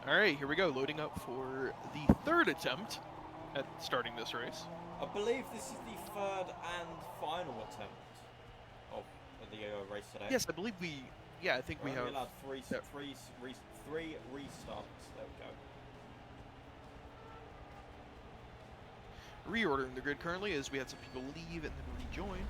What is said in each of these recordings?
All right, here we go. Loading up for the third attempt at starting this race. I believe this is the third and final attempt of the race today. Yes, I believe we. Yeah, I think We're we only have. allowed Yeah. three restarts. There we go. Reordering the grid currently as we had some people leave and then rejoin.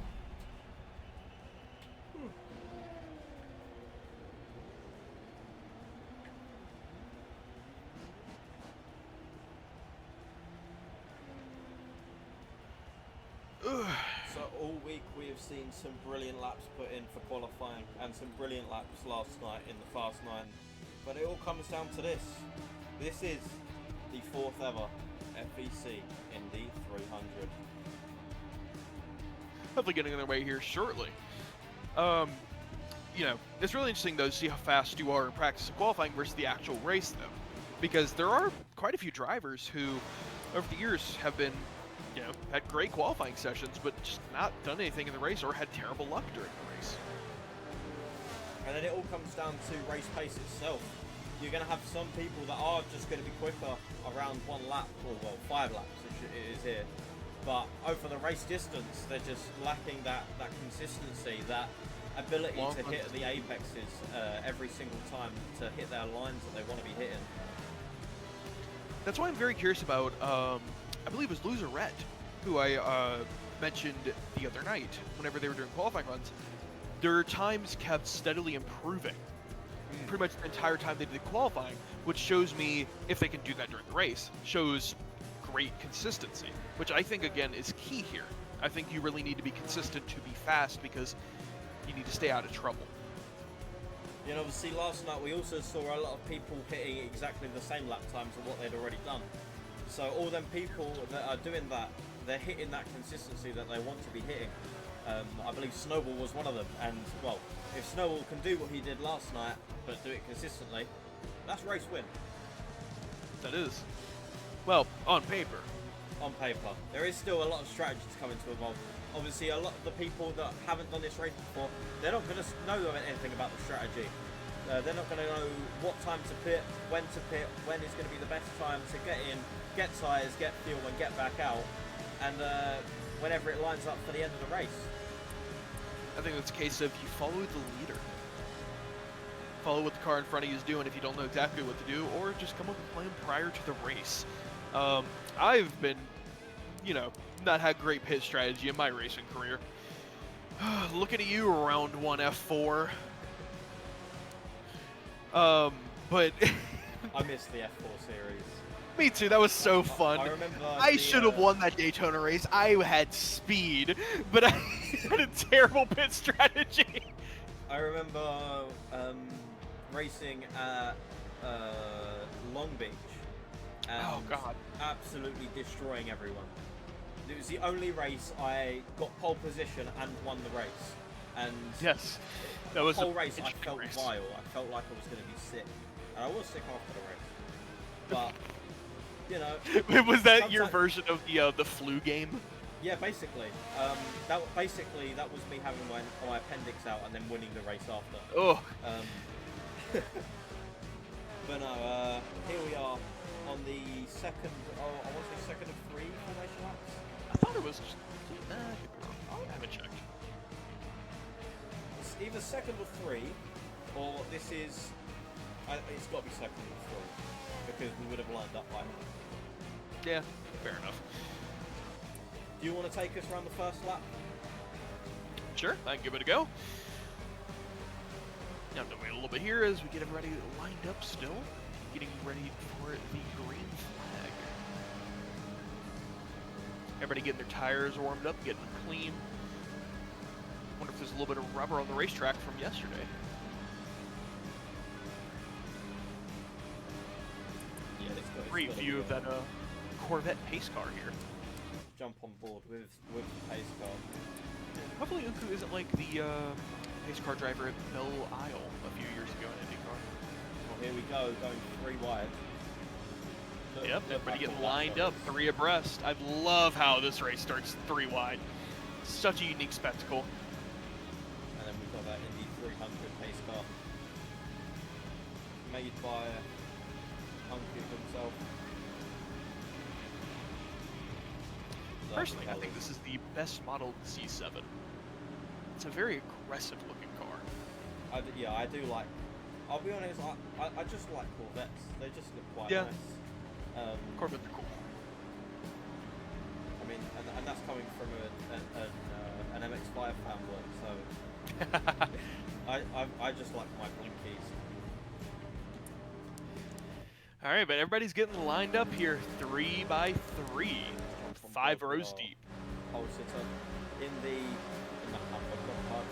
So all week we have seen some brilliant laps put in for qualifying and some brilliant laps last night in the Fast 9. But it all comes down to this. This is the fourth ever FVEC Indy 300. Hopefully getting on their way here shortly. You know, it's really interesting though to see how fast you are in practice and qualifying versus the actual race though, because there are quite a few drivers who, over the years, have been, you know, had great qualifying sessions, but just not done anything in the race or had terrible luck during the race. And then it all comes down to race pace itself. You're going to have some people that are just going to be quicker around one lap, or well, 5 laps it is here. But over the race distance, they're just lacking that consistency, that ability to hit the apexes every single time, to hit their lines that they want to be hitting. That's why I'm very curious about, I believe it was Loser Red, who I mentioned the other night whenever they were doing qualifying runs. Their times kept steadily improving pretty much the entire time they did qualifying, which shows me, if they can do that during the race, shows great consistency, which I think, again, is key here. I think you really need to be consistent to be fast because you need to stay out of trouble. You know, obviously last night we also saw a lot of people hitting exactly the same lap times of what they'd already done. So all them people that are doing that, they're hitting that consistency that they want to be hitting. I believe Snowball was one of them, and well, if Snowball can do what he did last night, but do it consistently, that's race win. That is. Well, on paper. On paper. There is still a lot of strategies coming to evolve. Obviously, a lot of the people that haven't done this race before, they're not going to know anything about the strategy. They're not going to know what time to pit, when is going to be the best time to get in, get tyres, get fuel, and get back out, and whenever it lines up for the end of the race. I think it's a case of you follow the leader. Follow what the car in front of you is doing if you don't know exactly what to do, or just come up with a plan prior to the race. I've been, you know, not had great pit strategy in my racing career. Looking at you, round 1 F4. But I missed the F4 series. Me too, that was so fun. I remember I should have won that Daytona race. I had speed, but I had a terrible pit strategy. I remember racing at Long Beach. And oh god. Absolutely destroying everyone. It was the only race I got pole position and won the race. And yes, that was the whole race. I felt race. vile. I felt like I was going to be sick, and I was sick after the race. But you know, was that your version of the flu game? Yeah, basically. That was me having my appendix out and then winning the race after. Oh. But no, here we are on the second. Oh, I want to say second of 3 formation laps. I thought it was. I haven't checked. It's either second or 3, or this is. It's got to be second or 3 because we would have lined up by now. Yeah, fair enough. Do you want to take us around the first lap? Sure, I can give it a go. Now I'm going to wait a little bit here as we get everybody lined up still. Getting ready for the green flag. Everybody getting their tires warmed up, getting them clean. Wonder if there's a little bit of rubber on the racetrack from yesterday. Yeah, let's go. Great view of that Corvette pace car here. Jump on board with the pace car. Hopefully Unku isn't like the pace car driver at Belle Isle a few years ago in IndyCar. Well, here we go, going 3 wide. Yep, everybody getting lined up 3 abreast. I love how this race starts 3 wide. Such a unique spectacle. And then we've got that Indy 300 pace car. Made by itself. Personally, I think this is the best modeled C7. It's a very aggressive looking car. Yeah, I do like. I'll be honest. I just like Corvettes. They just look quite nice. Corvettes are cool. I mean, and that's coming from an MX-5 fanboy. So I just like my blinkies. All right, but everybody's getting lined up here, 3 by 3, 5 rows deep. Pole sitter in the hamburger pub.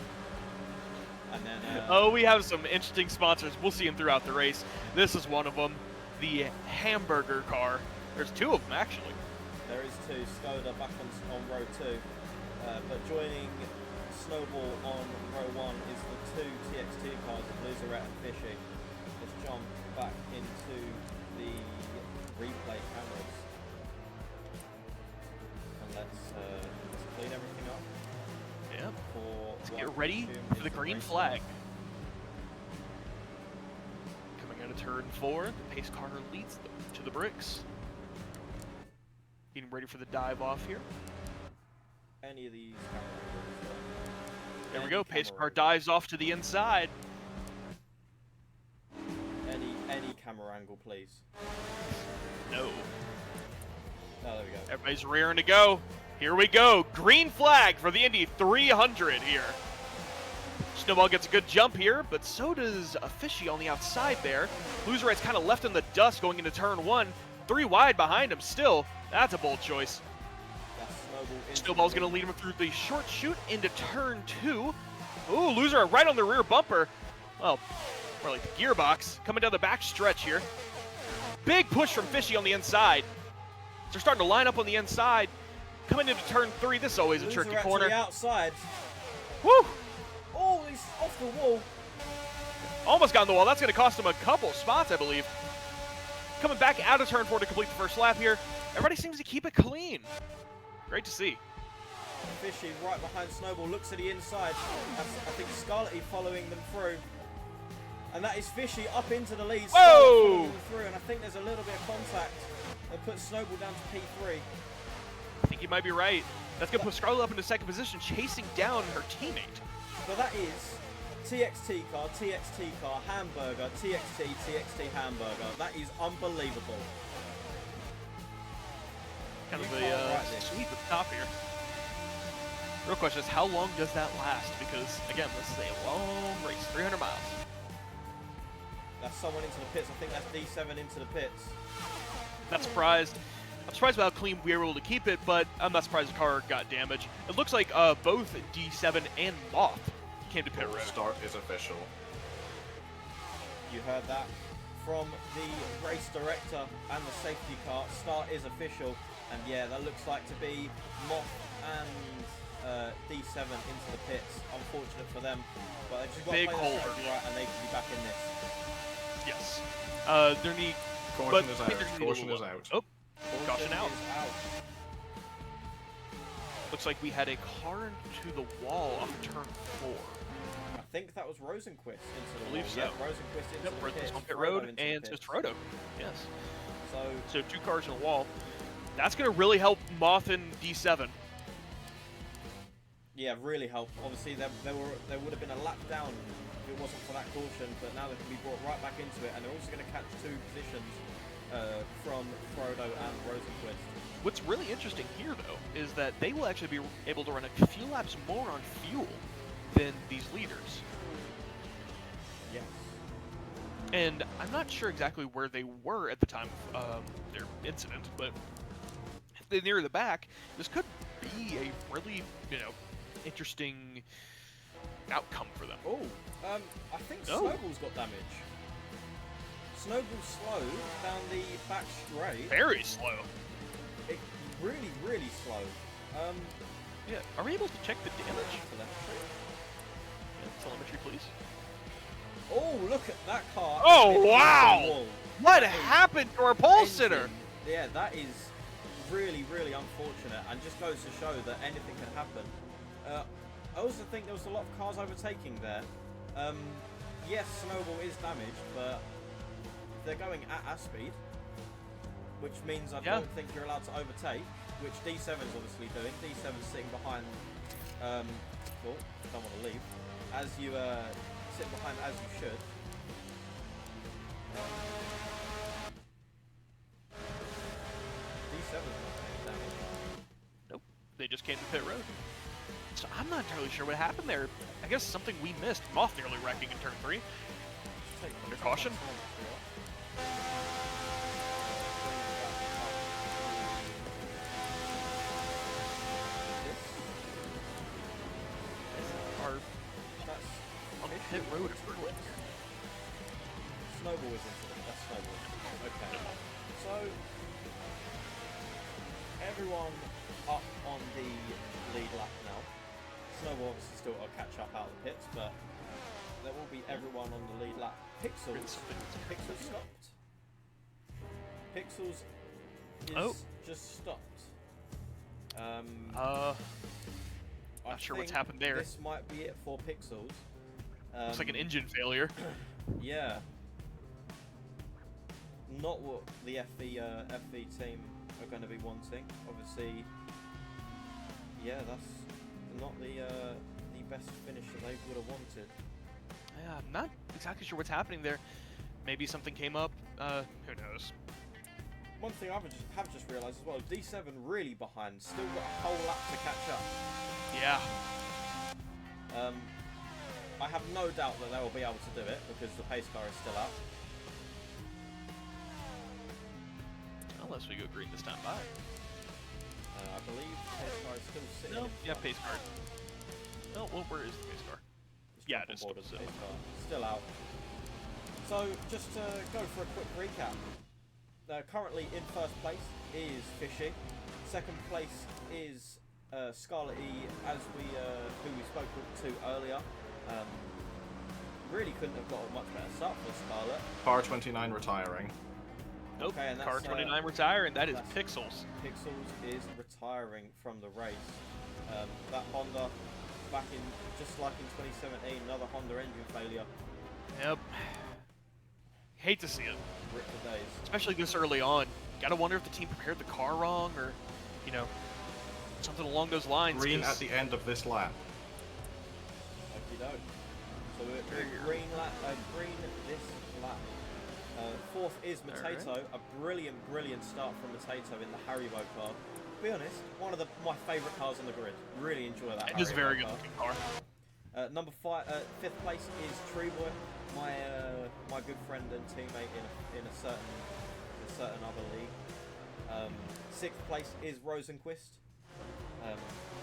And then oh, we have some interesting sponsors. We'll see them throughout the race. This is one of them, the hamburger car. There's 2 of them actually. There is 2. Skoda back on row 2, but joining Snowball on row 1 is the 2 TXT cars of Loserette and Fishy. Let's jump back into the replay cameras and let's clean everything up. Yeah. Let's For get ready for the green flag. Coming out of turn 4, the pace car leads them to the bricks. Getting ready for the dive off here. Any of these There we go. Pace car dives off to the inside. Any camera angle, please. No. Oh, there we go. Everybody's rearing to go. Here we go. Green flag for the Indy 300 here. Snowball gets a good jump here, but so does a Fishy on the outside there. Loserette's kind of left in the dust going into turn 1. 3 wide behind him still. That's a bold choice. Snowball's going to lead him through the short chute into turn 2. Ooh, Loserette right on the rear bumper. Well, more like the gearbox. Coming down the back stretch here. Big push from Fishy on the inside. They're starting to line up on the inside. Coming into turn 3, this is always a tricky corner. To the outside. Woo! Oh, he's off the wall. Almost got on the wall. That's going to cost him a couple spots, I believe. Coming back out of turn 4 to complete the first lap here. Everybody seems to keep it clean. Great to see. Fishy right behind Snowball, looks at the inside. I think Scarlett following them through. And that is Fishy up into the lead. Whoa! Through, and I think there's a little bit of contact that puts Snowball down to P3. I think you might be right. That's going to put Scarlett up into second position, chasing down her teammate. But that is TXT car, hamburger, TXT, hamburger. That is unbelievable. Kind of a sweep at the top here. Real question is, how long does that last? Because, again, this is a long race, 300 miles. That's someone into the pits. I think that's D7 into the pits. Not surprised. I'm surprised about how clean we were able to keep it, but I'm not surprised the car got damaged. It looks like both D7 and Moth came to pit road. Start is official. You heard that from the race director and the safety car. Start is official, and yeah, that looks like to be Moth and D7 into the pits. Unfortunate for them, but they just got to play the strategy right, and they can be back in this. Yes. There need. Caution is out. Caution is out. Oh, caution out. Is out. Looks like we had a car into the wall off turn 4. I think that was Rosenquist into the believe wall. so. Yep, Rosenquist into the pits. On pit road, and just Frodo. Yes. So 2 cars in the wall. That's going to really help Moth and D7. Yeah, really help. Obviously, there would have been a lap down if it wasn't for that caution, but now they can be brought right back into it, and they're also going to catch 2 positions from Frodo and Rosenquist. What's really interesting here, though, is that they will actually be able to run a few laps more on fuel than these leaders. Yes. And I'm not sure exactly where they were at the time of their incident, but if they're near the back, this could be a really, interesting outcome for them. Oh, I think Snowball's got damage. Snowball's slow down the back straight. Very slow. Really, really slow. Yeah, are we able to check the damage? Telemetry. Yeah, telemetry, please. Oh, look at that car. Oh, wow! What happened to our pole sitter? Yeah, that is really, really unfortunate, and just goes to show that anything can happen. I also think there was a lot of cars overtaking there. Yes, Snowball is damaged, but they're going at our speed. which means I Yeah. don't think you're allowed to overtake, which D7's obviously doing. D7's sitting behind, oh, don't want to leave, as you, sitting behind as you should. D7's not taking damage. Nope. They just came to pit road. So I'm not entirely sure what happened there. I guess something we missed. Moth nearly wrecking in turn 3. Under caution. Our That's on pit road of Berlin. Snowball is into it. That's Snowball. Okay. So everyone up on the lead lap now. Snowball obviously still got to catch up out of the pits, but there will be everyone on the lead lap. Pixels stopped. Pixels is just stopped. Not sure what's think happened there. This might be it for Pixels. Looks like an engine failure. Yeah. Not what the FV team are going to be wanting. Obviously, yeah, that's not the best finish that they would have wanted. Yeah, I'm not exactly sure what's happening there. Maybe something came up. Who knows? One thing I have just realised as well, D7 really behind, still got a whole lap to catch up. Yeah. I have no doubt that they will be able to do it because the pace car is still up. Unless we go green this time. Bye. I believe the pace car is still sitting. No, in yeah, front. pace car. Oh, well, where is the pace car? Just Yeah, jump it is on board still with the sitting. pace car. Still out. So, just to go for a quick recap. Currently in first place is Fishy. Second place is Scarlet E, as who we spoke to earlier. Really couldn't have got a much better start for Scarlet. Car 29 retiring. Nope, Okay, and car that's, 29 retire, and that is that's- Pixels. Pixels is retiring from the race. That Honda, back in just like in 2017, another Honda engine failure. Yep. Hate to see it, Rip the days. especially this early on. Gotta wonder if the team prepared the car wrong, or, you know, something along those lines. Green 'cause- at the end of this lap. Okie doke. So we're green this lap. Fourth is Matato. A brilliant start from Matato in the Haribo car. To be honest, one of my favourite cars on the grid. Really enjoy that. It is a Haribo very good car. looking car. Number fifth place is Treeboy, my good friend and teammate in a certain other league. Sixth place is Rosenquist.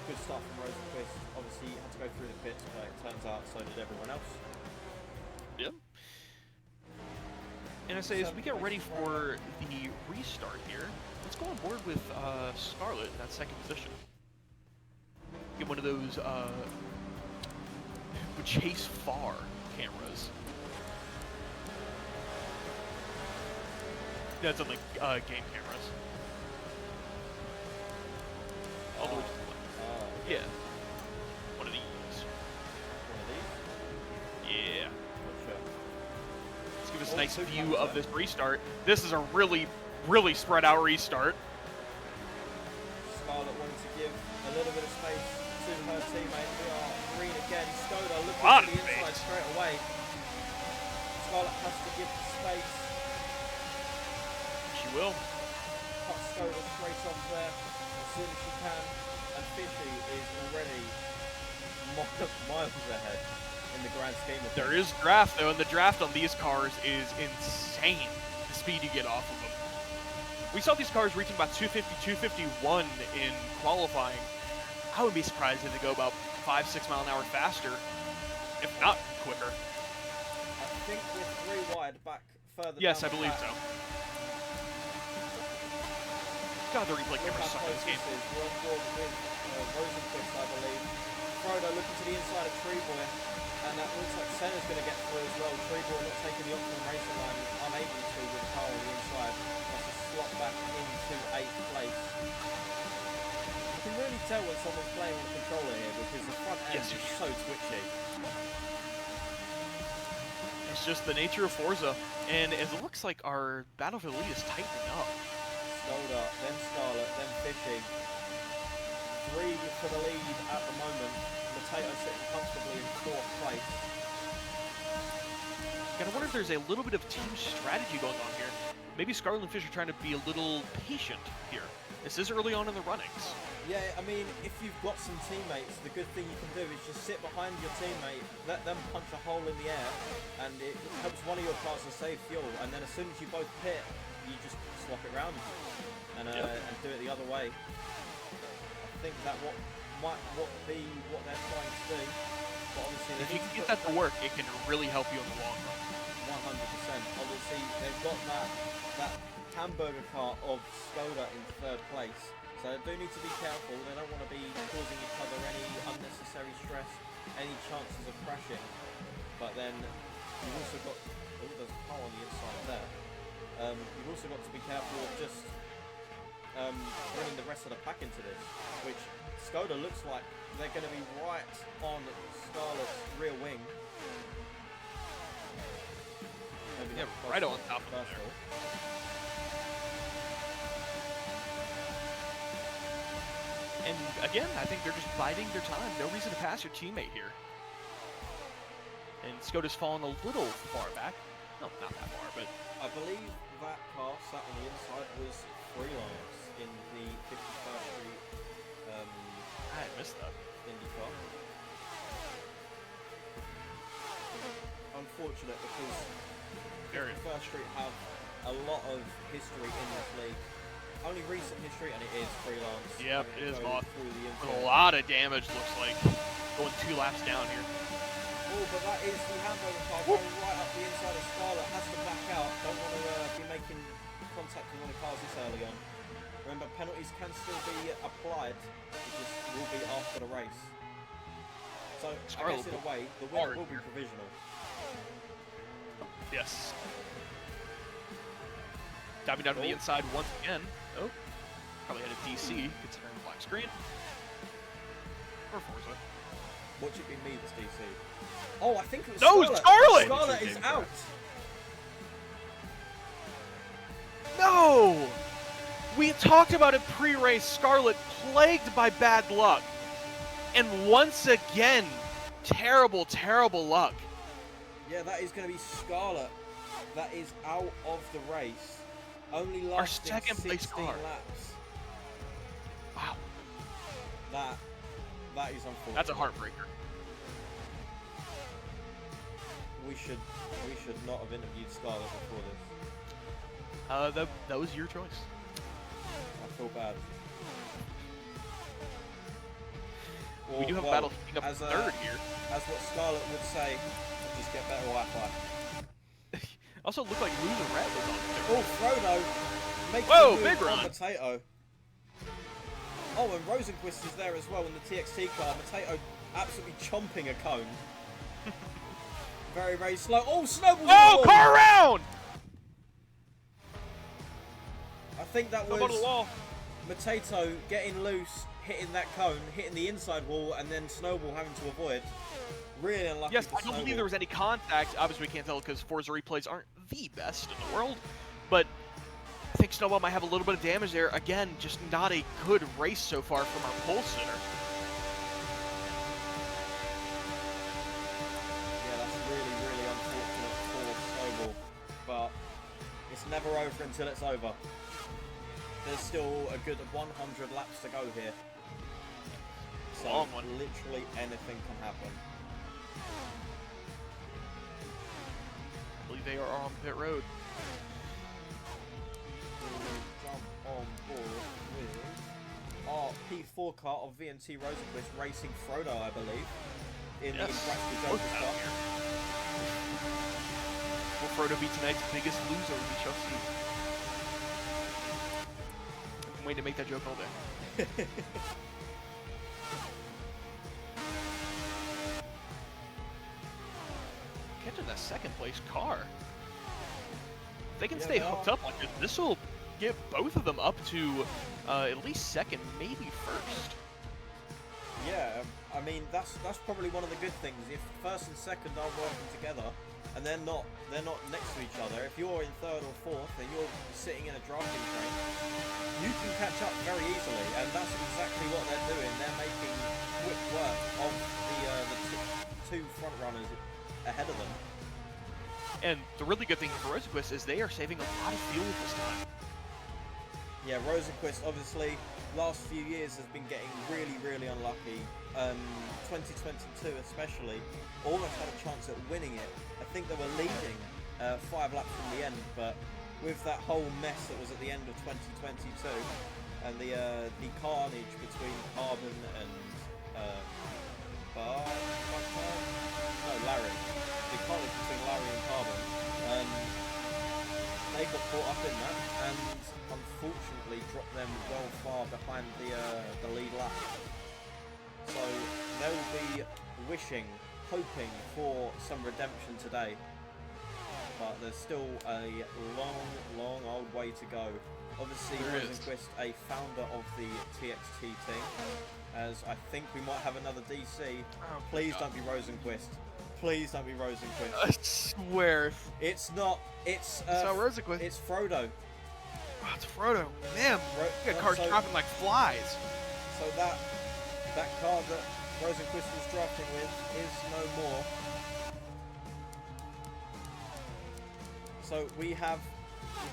Good start from Rosenquist. Obviously, he had to go through the pits, but it turns out so did everyone else. Yep. And I say, as we get ready for the restart here, let's go on board with Scarlet in that second position. Get one of those chase far cameras. That's on like game cameras. All the way to the left. Yeah. One of these. One of these? Yeah. Gotcha. Let's give us a Oh, nice two view comes of there. this restart. This is a really spread out restart. Scarlett wanting to give a little bit of space to her teammate. We are green again. Skoda looking Lot to of the inside space. straight away. Scarlett has to give the space. She will. Cut Skoda straight off there as soon as she can. And Fishy is already miles ahead in the grand scheme of There things. is draft though, and the draft on these cars is insane. The speed you get off of them. We saw these cars reaching about 250, 251 in qualifying. I would be surprised if they go about 5-6 mile an hour faster, if not quicker. I think with 3 wide back further Yes, I down the believe track. so. God, the replay Look cameras how suck in close this game. this is. We're on board with Rosenquist, I believe. Frodo looking to the inside of Treeboy, and that looks like Senna's going to get through as well. Treeboy not taking the optimum racing line, unable to with the car on the inside. That's a slot back into 8th place. You can really tell when someone's playing on the controller here because the front end Yes, is you can. so twitchy. It's just the nature of Forza, and it looks like our Battlefield lead is tightening up. Skoda, then Scarlet, then Fishing. 3 for the lead at the moment. Mateo sitting comfortably in 4th place. Gotta wonder if there's a little bit of team strategy going on here. Maybe Scarlet and Fish are trying to be a little patient here. This is early on in the runnings. Yeah, I mean, if you've got some teammates, the good thing you can do is just sit behind your teammate, let them punch a hole in the air, and it helps one of your cars to save fuel. And then as soon as you both pit, you just swap it round and do it the other way. I think that might be what they're trying to do. But obviously, If you can get that to work, it can really help you in the long run. 100%. Obviously, they've got that hamburger car of Skoda in 3rd place. So they do need to be careful. They don't want to be causing each other any unnecessary stress, any chances of crashing. But then you've also got... Oh, there's a car on the inside there. You've also got to be careful of just bringing the rest of the pack into this, which Skoda looks like they're going to be right on Scarlet's rear wing. Yeah, right on top of them there. And again, I think they're just biding their time. No reason to pass your teammate here. And Skoda's fallen a little far back. No, not that far, but... I believe that car sat on the inside was Freelance in the 51st Street I missed that. Indy car. Unfortunate because 51st Street have a lot of history in this league. Only recent history, and it is Freelance. Yep, it is off. With a lot of damage, looks like. Going 2 laps down here. Oh, but that is the hamburger car going right up the inside of Scarlet. Has to back out. Don't want to be making contact with one of the cars this early on. Remember, penalties can still be applied. It just will be after the race. So, I guess in a way, the winner will be provisional. Yes. Diving down to the inside once again. Oh, probably had a DC, considering the black screen. Or Forza. What should be me that's DC? Oh, I think it was No, Scarlet! Scarlet is out! No! We had talked about it pre-race. Scarlet plagued by bad luck. And once again, terrible, terrible luck. Yeah, that is going to be Scarlet. That is out of the race. Only Our lasting second place 16 car. laps. Wow. That is unfortunate. That's a heartbreaker. We should not have interviewed Scarlet before this. That was your choice. I feel bad. We do have a battle heating up as 3rd here. As what Scarlet would say, just get better Wi-Fi. Also looked like Loser Red was on there. Oh, Frodo makes Whoa, the move big on run. Potato. Oh, and Rosenquist is there as well in the TXT car. Potato absolutely chomping a cone. Very, very slow. Oh, Snowball's Oh, car round! I think that Snowball to the was wall. Potato getting loose, hitting that cone, hitting the inside wall, and then Snowball having to avoid. Really unlucky. Yes, for I don't believe Snowball. there was any contact. Obviously, we can't tell because Forza replays aren't the best in the world. But I think Snowball might have a little bit of damage there. Again, just not a good race so far from our pole sitter. Yeah, that's really, really unfortunate for Snowball. But it's never over until it's over. There's still a good 100 laps to go here. So Long one. literally anything can happen. I believe they are on pit road. We'll jump on board with our P4 car of VNT Rosenquist racing Frodo, I believe, in the Nebraska Joker's car. Will Frodo be tonight's biggest loser? We shall see. I've been waiting to make that joke all day. Catching that 2nd place car. If they can stay hooked up like this will get both of them up to at least 2nd, maybe 1st. Yeah, I mean that's probably one of the good things. If 1st and 2nd are working together, and they're not next to each other. If you're in 3rd or 4th, and you're sitting in a drafting train, you can catch up very easily, and that's exactly what they're doing. They're making quick work of the two front runners ahead of them. And the really good thing for Rosenquist is they are saving a lot of fuel this time. Yeah, Rosenquist obviously last few years has been getting really, really unlucky. 2022 especially, almost had a chance at winning it. I think they were leading 5 laps from the end, but with that whole mess that was at the end of 2022 and the carnage between Carbon and Larry, the carnage between Larry and Carbon, they got caught up in that and unfortunately dropped them well far behind the lead lap. So they'll be wishing, hoping for some redemption today. But there's still a long, long old way to go. Obviously, Rosenquist, a founder of the TXT team, as I think we might have another DC. Oh, Please don't be Rosenquist. Please don't be Rosenquist. I swear. It's not. It's not Rosenquist. It's Frodo. Oh, it's Frodo. Man, you got cars dropping like flies. So that car that Rosenquist was drafting with is no more. So we have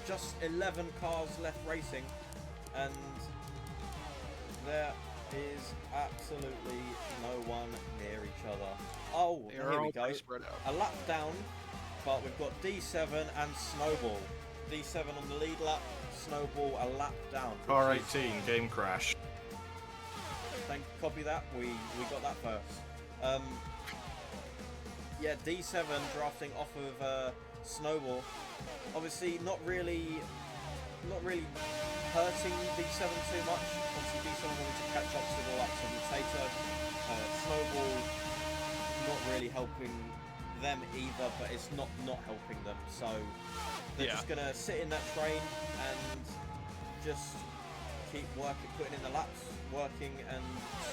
just 11 cars left racing, and there is absolutely no one near each other. Oh, here we go. A lap down, but we've got D7 and Snowball. D7 on the lead lap, Snowball a lap down. Car 18, game crash. Thank you, copy that. We got that first. Yeah, D7 drafting off of Snowball. Obviously, not really hurting D7 too much. Obviously, D7 wanted to catch up to the likes of Tato. Snowball not really helping them either, but it's not helping them. So they're just gonna sit in that train and just keep putting in the laps, working and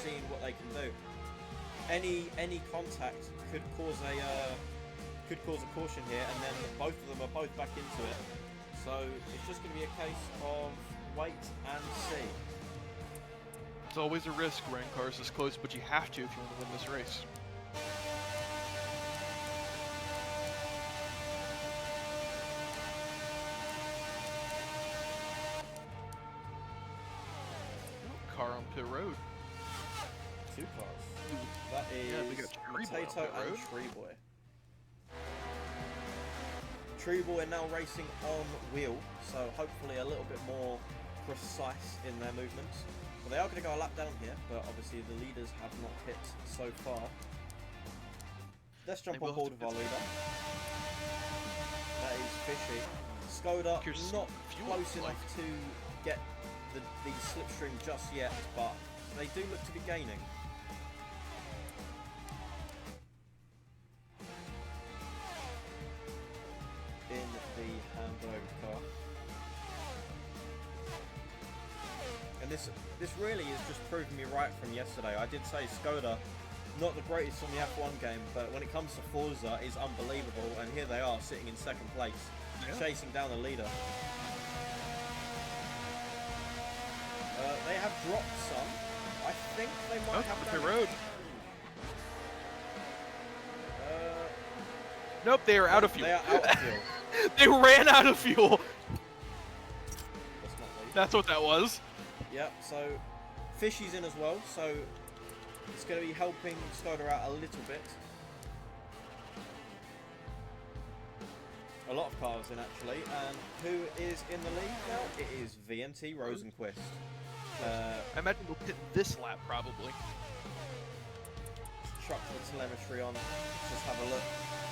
seeing what they can do. Any contact could cause a caution here, and then both of them are both back into it. So it's just going to be a case of wait and see. It's always a risk running cars this close, but you have to if you want to win this race. Car on pit road. 2 cars. That is Potato and Tree Boy. Tree Boy now racing on wheel, so hopefully a little bit more precise in their movements. Well, they are going to go a lap down here, but obviously the leaders have not hit so far. Let's jump on board with our leader. That is Fishy. Skoda not close enough to get the slipstream just yet, but they do look to be gaining. In the Hamburg car. And this really is just proving me right from yesterday. I did say Skoda, not the greatest on the F1 game, but when it comes to Forza, is unbelievable, and here they are sitting in 2nd place, chasing down the leader. They have dropped some. I think they might have the road. Nope, they are out of fuel. They are out of fuel. They ran out of fuel. That's not lead. That's what that was. Yep, so Fishy's in as well, so it's going to be helping Skoda out a little bit. A lot of cars in actually, and who is in the lead now? It is VNT Rosenquist. I imagine we'll hit this lap probably. Chuck the telemetry on, just have a look.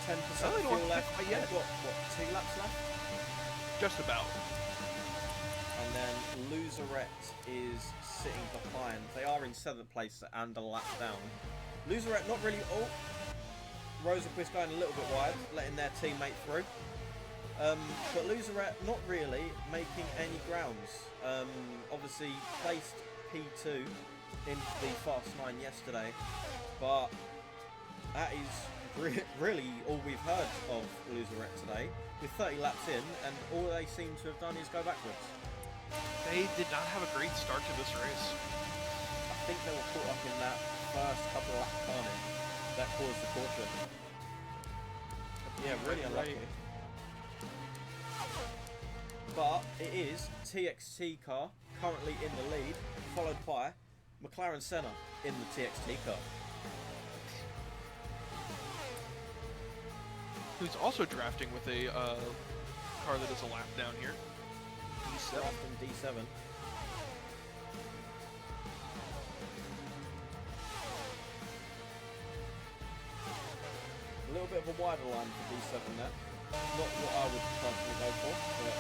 10% fuel left. They've got, what, 2 laps left? Just about. And then Loserette is sitting behind. They are in 7th place and a lap down. Loserette not really... Oh! Rosenquist going a little bit wide, letting their teammate through. But Loserette not really making any grounds. Obviously placed P2 in the Fast 9 yesterday, but that is really all we've heard of Loserette today. With 30 laps in, and all they seem to have done is go backwards. They did not have a great start to this race. I think they were caught up in that first couple of lap turning that caused the caution. Yeah, really unlucky. But it is TXT car currently in the lead, followed by McLaren Senna in the TXT car. Who's also drafting with a car that is a lap down here. D7. Drafting D7. A little bit of a wider line for D7 there. Not what I would personally go for, but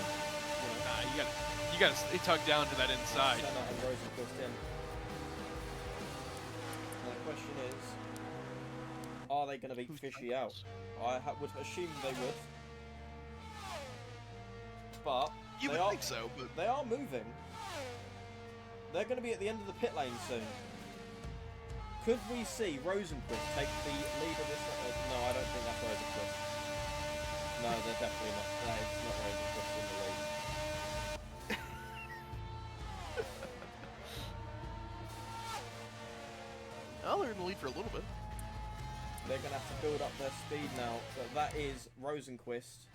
you know. You gotta stay tucked down to that inside. Senna and Rosenquist in. And the question is, are they going to beat Who's Fishy out? I would assume they would. But You would think so, but they are moving. They're going to be at the end of the pit lane soon. Could we see Rosenquist take the lead of this? No, I don't think that's Rosenquist. No, they're definitely not. That is not Rosenquist in the lead. oh, they're in the lead for a little bit. They're going to have to build up their speed now. But that is Rosenquist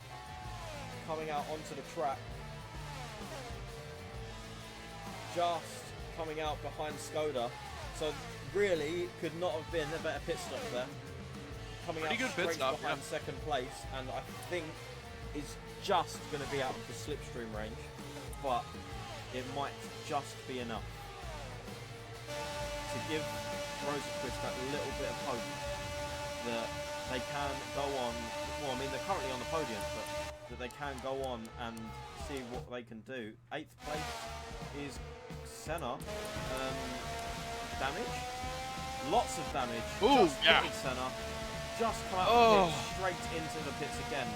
coming out onto the track. Just coming out behind Skoda. So really could not have been a better pit stop there. Coming Pretty out good pit straight stop, behind yeah. second place, and I think is just going to be out of the slipstream range, but it might just be enough to give Rosenquist that little bit of hope that they can go on. Well, I mean they're currently on the podium, but that they can go on and see what they can do. 8th place is Senna. Damage? Lots of damage. Ooh, just yeah. hit Senna. Just come out the pits, straight into the pits again.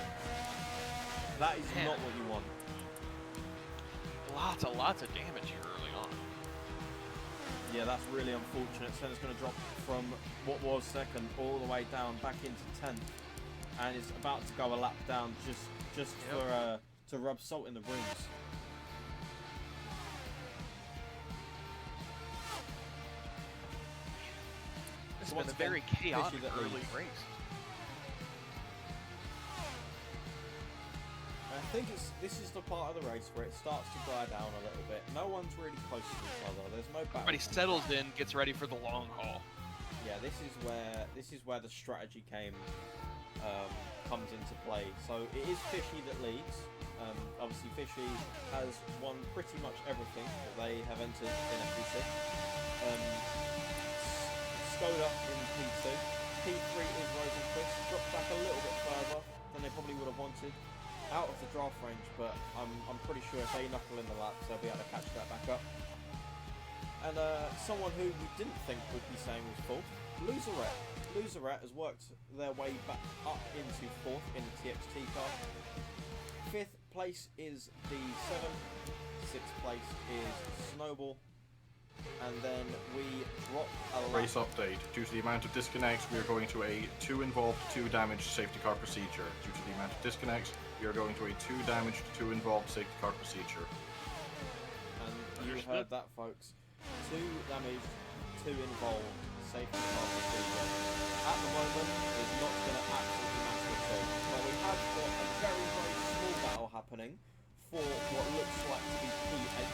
That is Man. not what you want. Lots of damage here early on. Yeah, that's really unfortunate. Senna's going to drop from what was second all the way down back into 10th, and is about to go a lap down just for to rub salt in the wounds. This So has been once a very again, chaotic Fishy that early leads. race. I think this is the part of the race where it starts to die down a little bit. No one's really close to each other. There's no battle. Everybody settles in, gets ready for the long haul. Yeah, this is where the strategy comes into play. So it is Fishy that leads. Obviously, Fishy has won pretty much everything that they have entered in FVEC. Skoda in P2. P3 is Rosenquist. Dropped back a little bit further than they probably would have wanted. Out of the draft range, but I'm pretty sure if they knuckle in the laps, they'll be able to catch that back up. And someone who we didn't think would be saying was fourth, Loserette. Loserette has worked their way back up into 4th in the TXT car. 5th place is D7. 6th place is Snowball. And then we drop a lap. Race update. Due to the amount of disconnects, we are going to a 2 involved, 2 damaged safety car procedure. Due to the amount of disconnects, we are going to a 2 damaged, 2 involved safety car procedure. And you heard that, folks. 2 damaged, 2 involved safety car procedure. At the moment, it's not going to absolutely matter at all. But we have got a very, very small battle happening for what looks like to be P8.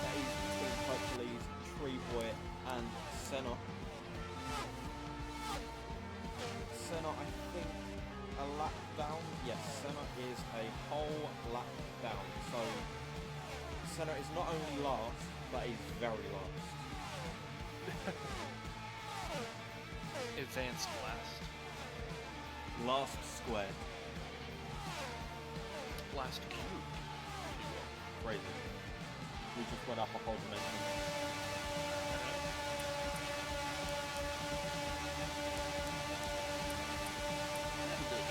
That is between Hercules, Treeboy, and Senna. Senna, I think, a lap down. Yes, Senna is a whole lap down. So Senna is not only last, but he's very last. Advanced last. Last squared. Last cube. Crazy. We just went up a whole dimension.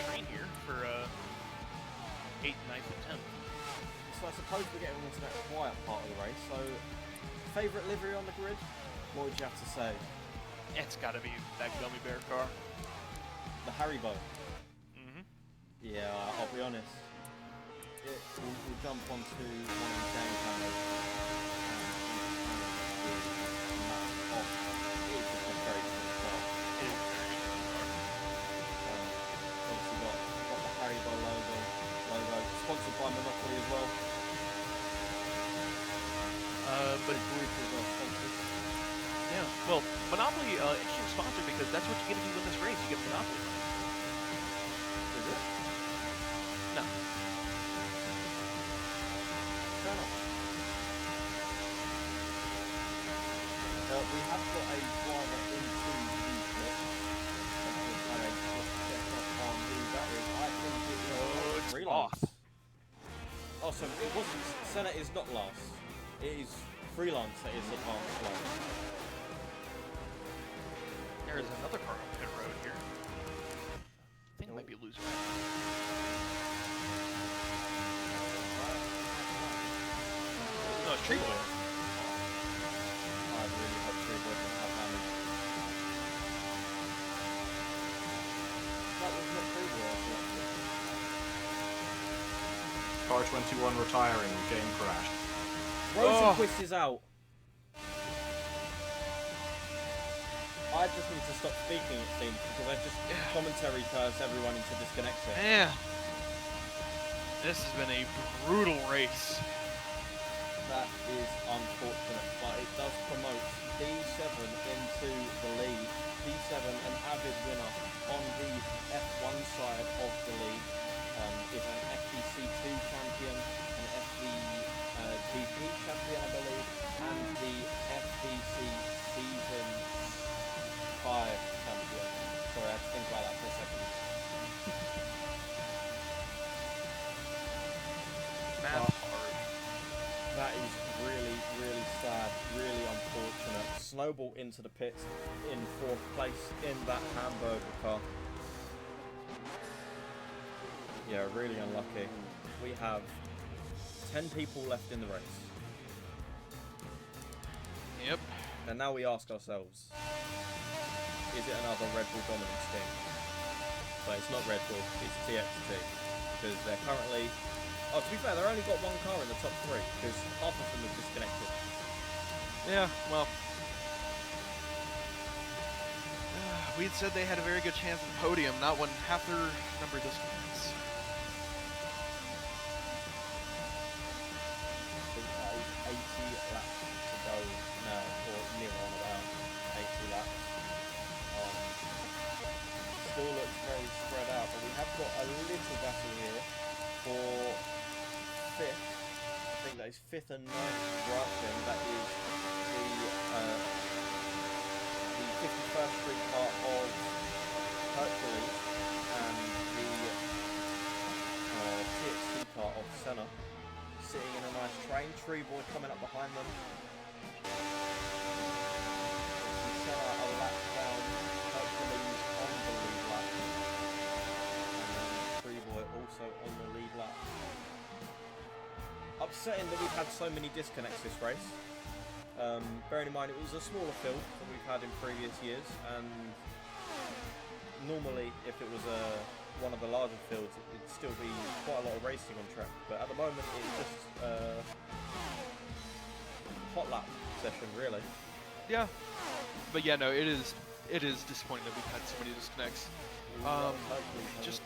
Train here for 8th, 9th, and 10th. So I suppose we're getting into that quiet part of the race. So, favourite livery on the grid? What would you have to say? It's got to be that gummy bear car. The Haribo. Mm-hmm. Yeah, I'll be honest. We'll jump onto one of the game cameras. But Group is our sponsors. yeah, well, Monopoly, interesting sponsor because that's what you get if you win this race. You get Monopoly. Is it? No. Fair enough. We have got a driver into the pit. And a quick check up on who that is. I think it was it's Freelance. off. Oh, so it wasn't. Senna is not last. It is Freelance that is advanced last. There's another car on pit road here. I think it might be a loser. No, it's Tree Boy. I really hope Tree Boy doesn't have damage. That was not Tree Boy, I thought. Car 21 retiring, game crashed. Rosenquist is out. I just need to stop speaking, it seems, because I just commentary curse everyone into disconnection. Yeah. This has been a brutal race. That is unfortunate, but it does promote D7 into the lead. D7, an avid winner on the F1 side of the league, is an FVC2 champion, an FVEC champion, I believe, and the FVC Season 5 champion. Sorry, I had to think about that for a second. Math hard. That is really, really sad, really unfortunate. Snowball into the pits in 4th place in that hamburger car. Yeah, really unlucky. We have 10 people left in the race. Yep. And now we ask ourselves, is it another Red Bull dominance team? But it's not Red Bull, it's TXT. Because they're currently... Oh, to be fair, they've only got one car in the top 3, because half of them have disconnected. Yeah, well. We'd said they had a very good chance at the podium, not when half their number disconnects. I think that is 80 laps to go now, or near on about 80 laps. Still looks very spread out, but we have got a little battle here for 5th. I think that is 5th and 9th drafting. That is the 51st Street car of Hercules and the TXT car of Senna. Sitting in a nice train. Tree Boy coming up behind them. Senna a lap down. Hercules on the lead lap. And then Tree Boy also on the lead lap. Upsetting that we've had so many disconnects this race. Bearing in mind it was a smaller field than we've had in previous years, and normally if it was one of the larger fields it'd still be quite a lot of racing on track, but at the moment it's just hot lap session really. Yeah. But yeah, no, it is disappointing that we've had so many disconnects. Just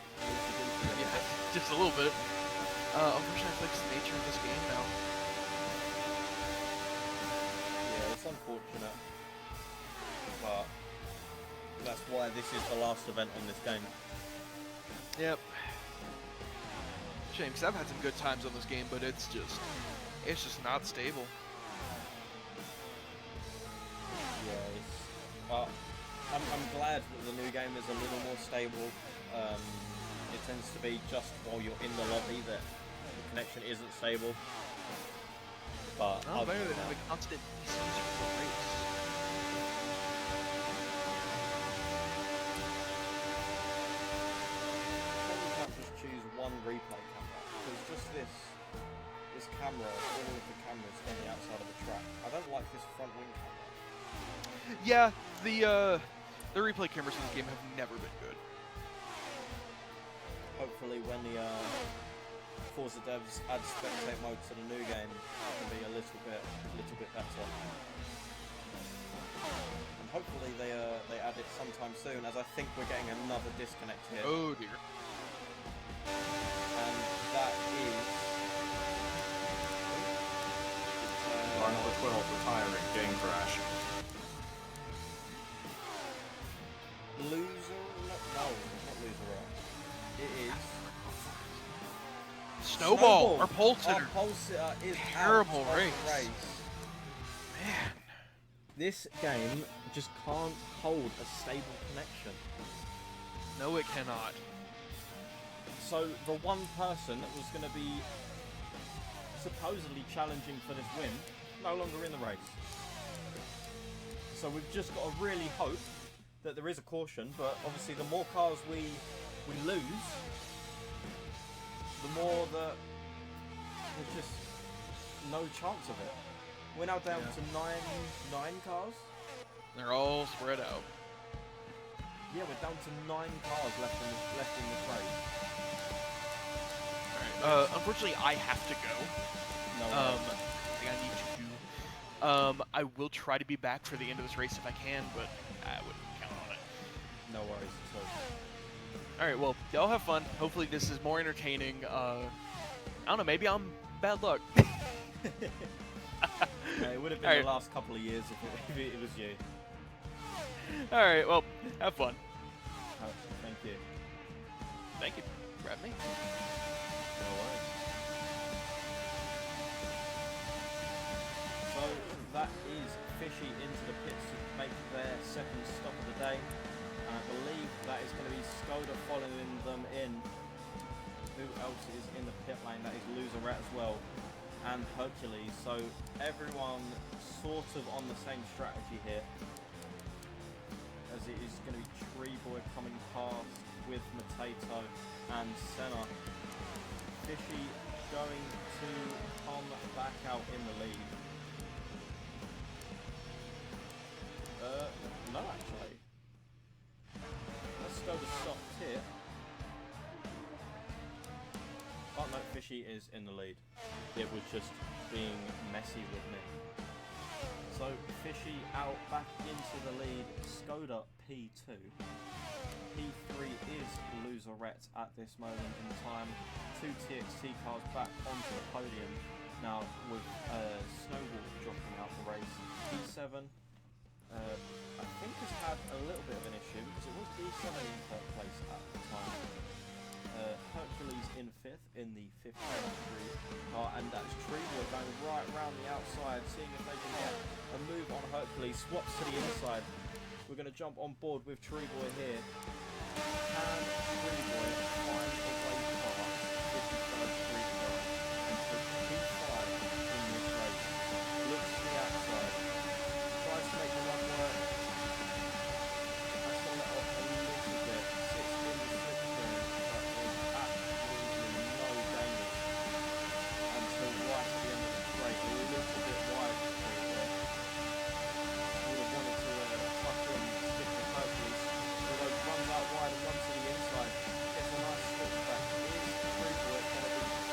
a little bit. Unfortunately, I think it's the nature of this game now. Yeah, it's unfortunate, but that's why this is the last event on this game. Yep. Shame, because I've had some good times on this game, but it's just not stable. Yeah, I'm glad that the new game is a little more stable. It tends to be just while you're in the lobby that the connection isn't stable. But No, better than having constant descent for a race. Maybe we can't just choose one replay camera, because just this camera, all of the cameras on the outside of the track. I don't like this front wing camera. Yeah, the replay cameras in this game have never been good. Hopefully when the Forza devs add spectate mode to the new game, it can be a little bit better. And hopefully they add it sometime soon, as I think we're getting another disconnect here. Oh dear. And that is... number 12 retiring, game crash. Loser? No, not loser rat. It is. Snowball, our pole Our sitter. pole sitter is Terrible out of race. the race. Man. This game just can't hold a stable connection. No, it cannot. So the one person that was going to be supposedly challenging for this win, no longer in the race. So we've just got to really hope that there is a caution, but obviously the more cars we lose, the more that there's just no chance of it. We're now down to nine cars. They're all spread out. Yeah, we're down to 9 cars left in this race. Alright, unfortunately, I have to go. No, I think I need to do. I will try to be back for the end of this race if I can, but I wouldn't count on it. no worries. So, Alright, well, y'all have fun. Hopefully this is more entertaining. I don't know, maybe I'm bad luck. it would have been Alright. the last couple of years if it was you. Alright, well, have fun. Oh, thank you. Thank you for having me. No worries. So that is Fishy into the pits to make their second stop of the day. And I believe that is going to be Skoda following them in. Who else is in the pit lane? That is Loserette as well. And Hercules. So everyone sort of on the same strategy here. As it is going to be Tree Boy coming past with Matato and Senna. Fishy going to come back out in the lead. No, actually. Let's go to stop here. Oh no, Fishy is in the lead. It was just being messy with me. So Fishy out back into the lead. Skoda P2. P3 is Loserette at this moment in time. 2 TXT cars back onto the podium now with Snowball dropping out the race. P7 I think has had a little bit of an issue because it was D7 in third place at the time. Hercules in 5th in the 5th car, and that's Treeboy going right round the outside, seeing if they can get a move on Hercules. Swaps to the inside. We're going to jump on board with Treeboy here. Can Treeboy find a way past 53rd Street car and take P5 in this race? Looks to the outside. Tries to make the run work. Has to let off a little bit. Sits in the slipstream, but is absolutely no danger until right at the end of the straight. A little bit wide for Treeboy. Would have wanted to tuck in, stick with Hercules. Although runs out wide and runs to the inside. Gets a nice switchback. Is Treeboy going to be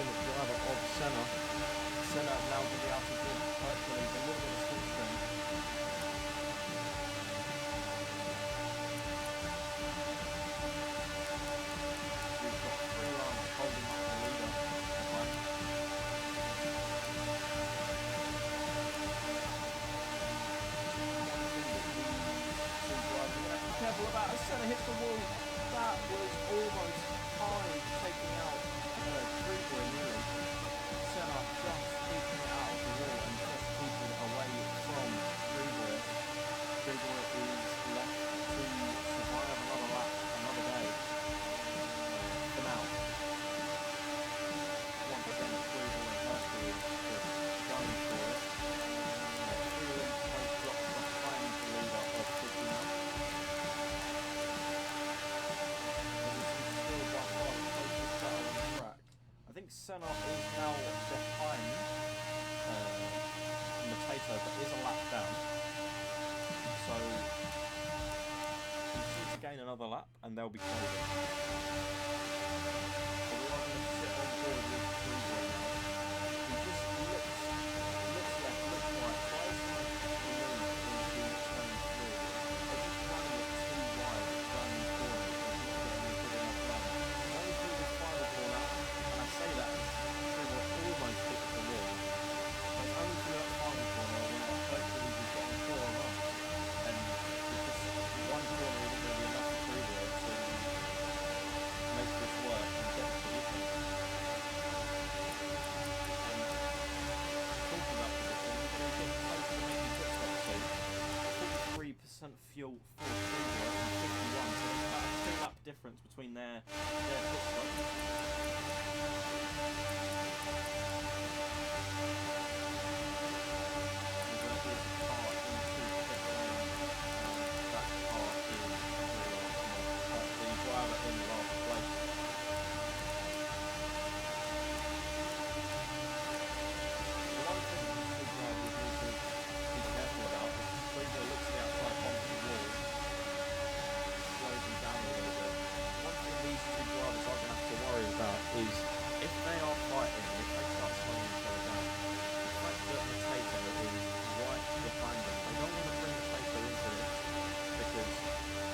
second driver of Senna. Senna now to the outer grid. Hercules, a little bit of switch spin. We've got 3 runs holding up the leader. Careful about as Senna hits the wall. That was almost high, taking out Greenwood nearly. Senna just keeping it out of the wall and just keeping it away from Greenwood. Greenwood is left to survive another lap, another day. For now. Once again, Greenwood and Hercules just going for it. Freeland has dropped behind the leader of 59. I think Senna is now behind Matato, but is a lap down. So he needs to gain another lap, and they'll be closing. So we are going to sit on board with Greenwood now. He just looks left, looks right, tries to make the move into turn 3. They're just running it too wide, turning corners. He's not getting a good enough run. Only through this final corner. I say that Greenwood almost hits the wall. But it's only through that final corner when Hercules is getting 4 on us. And it's just one corner isn't going to be enough for Greenwood to make this work and get the position. And talking about position, we're going to get close to making pit stop soon. 43% fuel for Greenwood and 51, so there's about a 2 lap difference between their pit stops. Is if they are fighting, if they start slowing each other down, the fact that Matato is right behind them, they don't want to bring Matato into this because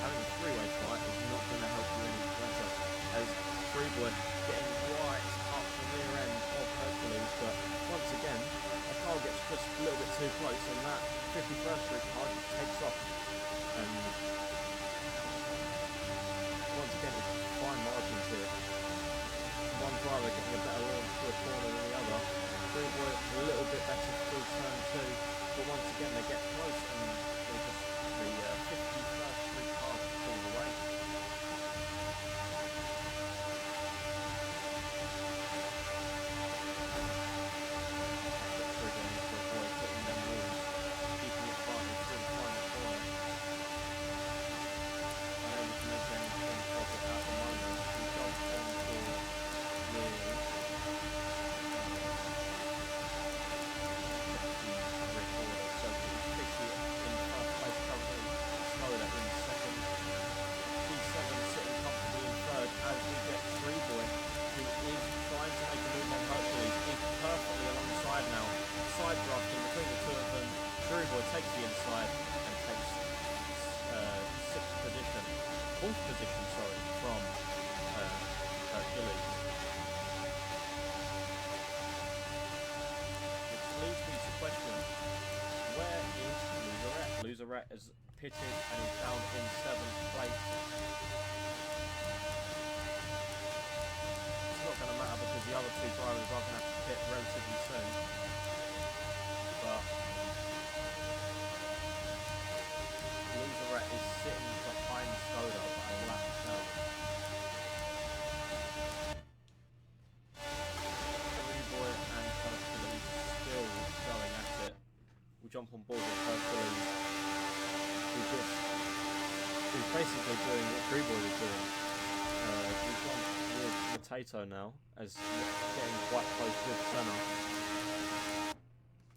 having a 3-way fight is not going to help you any better. As Greenwood getting right up the rear end of Hercules, but once again, the car gets just a little bit too close, and that 51st Street car just takes off. And once again, it's fine margins here. One driver getting a better launch through a corner than the other. Greenwood a little bit better through turn 2, but once again they get close and they just the 51st Street car pulls away. Triggering to avoid hitting them walls, keeping it fighting through the final corner. Unable to make any profit at the moment. We jump on for as we get Freeboy, who is trying to make a move on Hercules, is perfectly alongside now, side drafting between the two of them. Freeboy takes the inside and takes 4th position, from Hercules. Which leads me to question, where is Loserette? Loserette is pitted and is down in 7th place. Not going to matter because the other 2 drivers are going to have to pit relatively soon. But Loserette is sitting behind Skoda by a lap down. Freeboy and Hercules still going at it. We'll jump on board with Hercules, who's basically doing what Freeboy was doing. We've gone with Matato now, as getting quite close with Senna.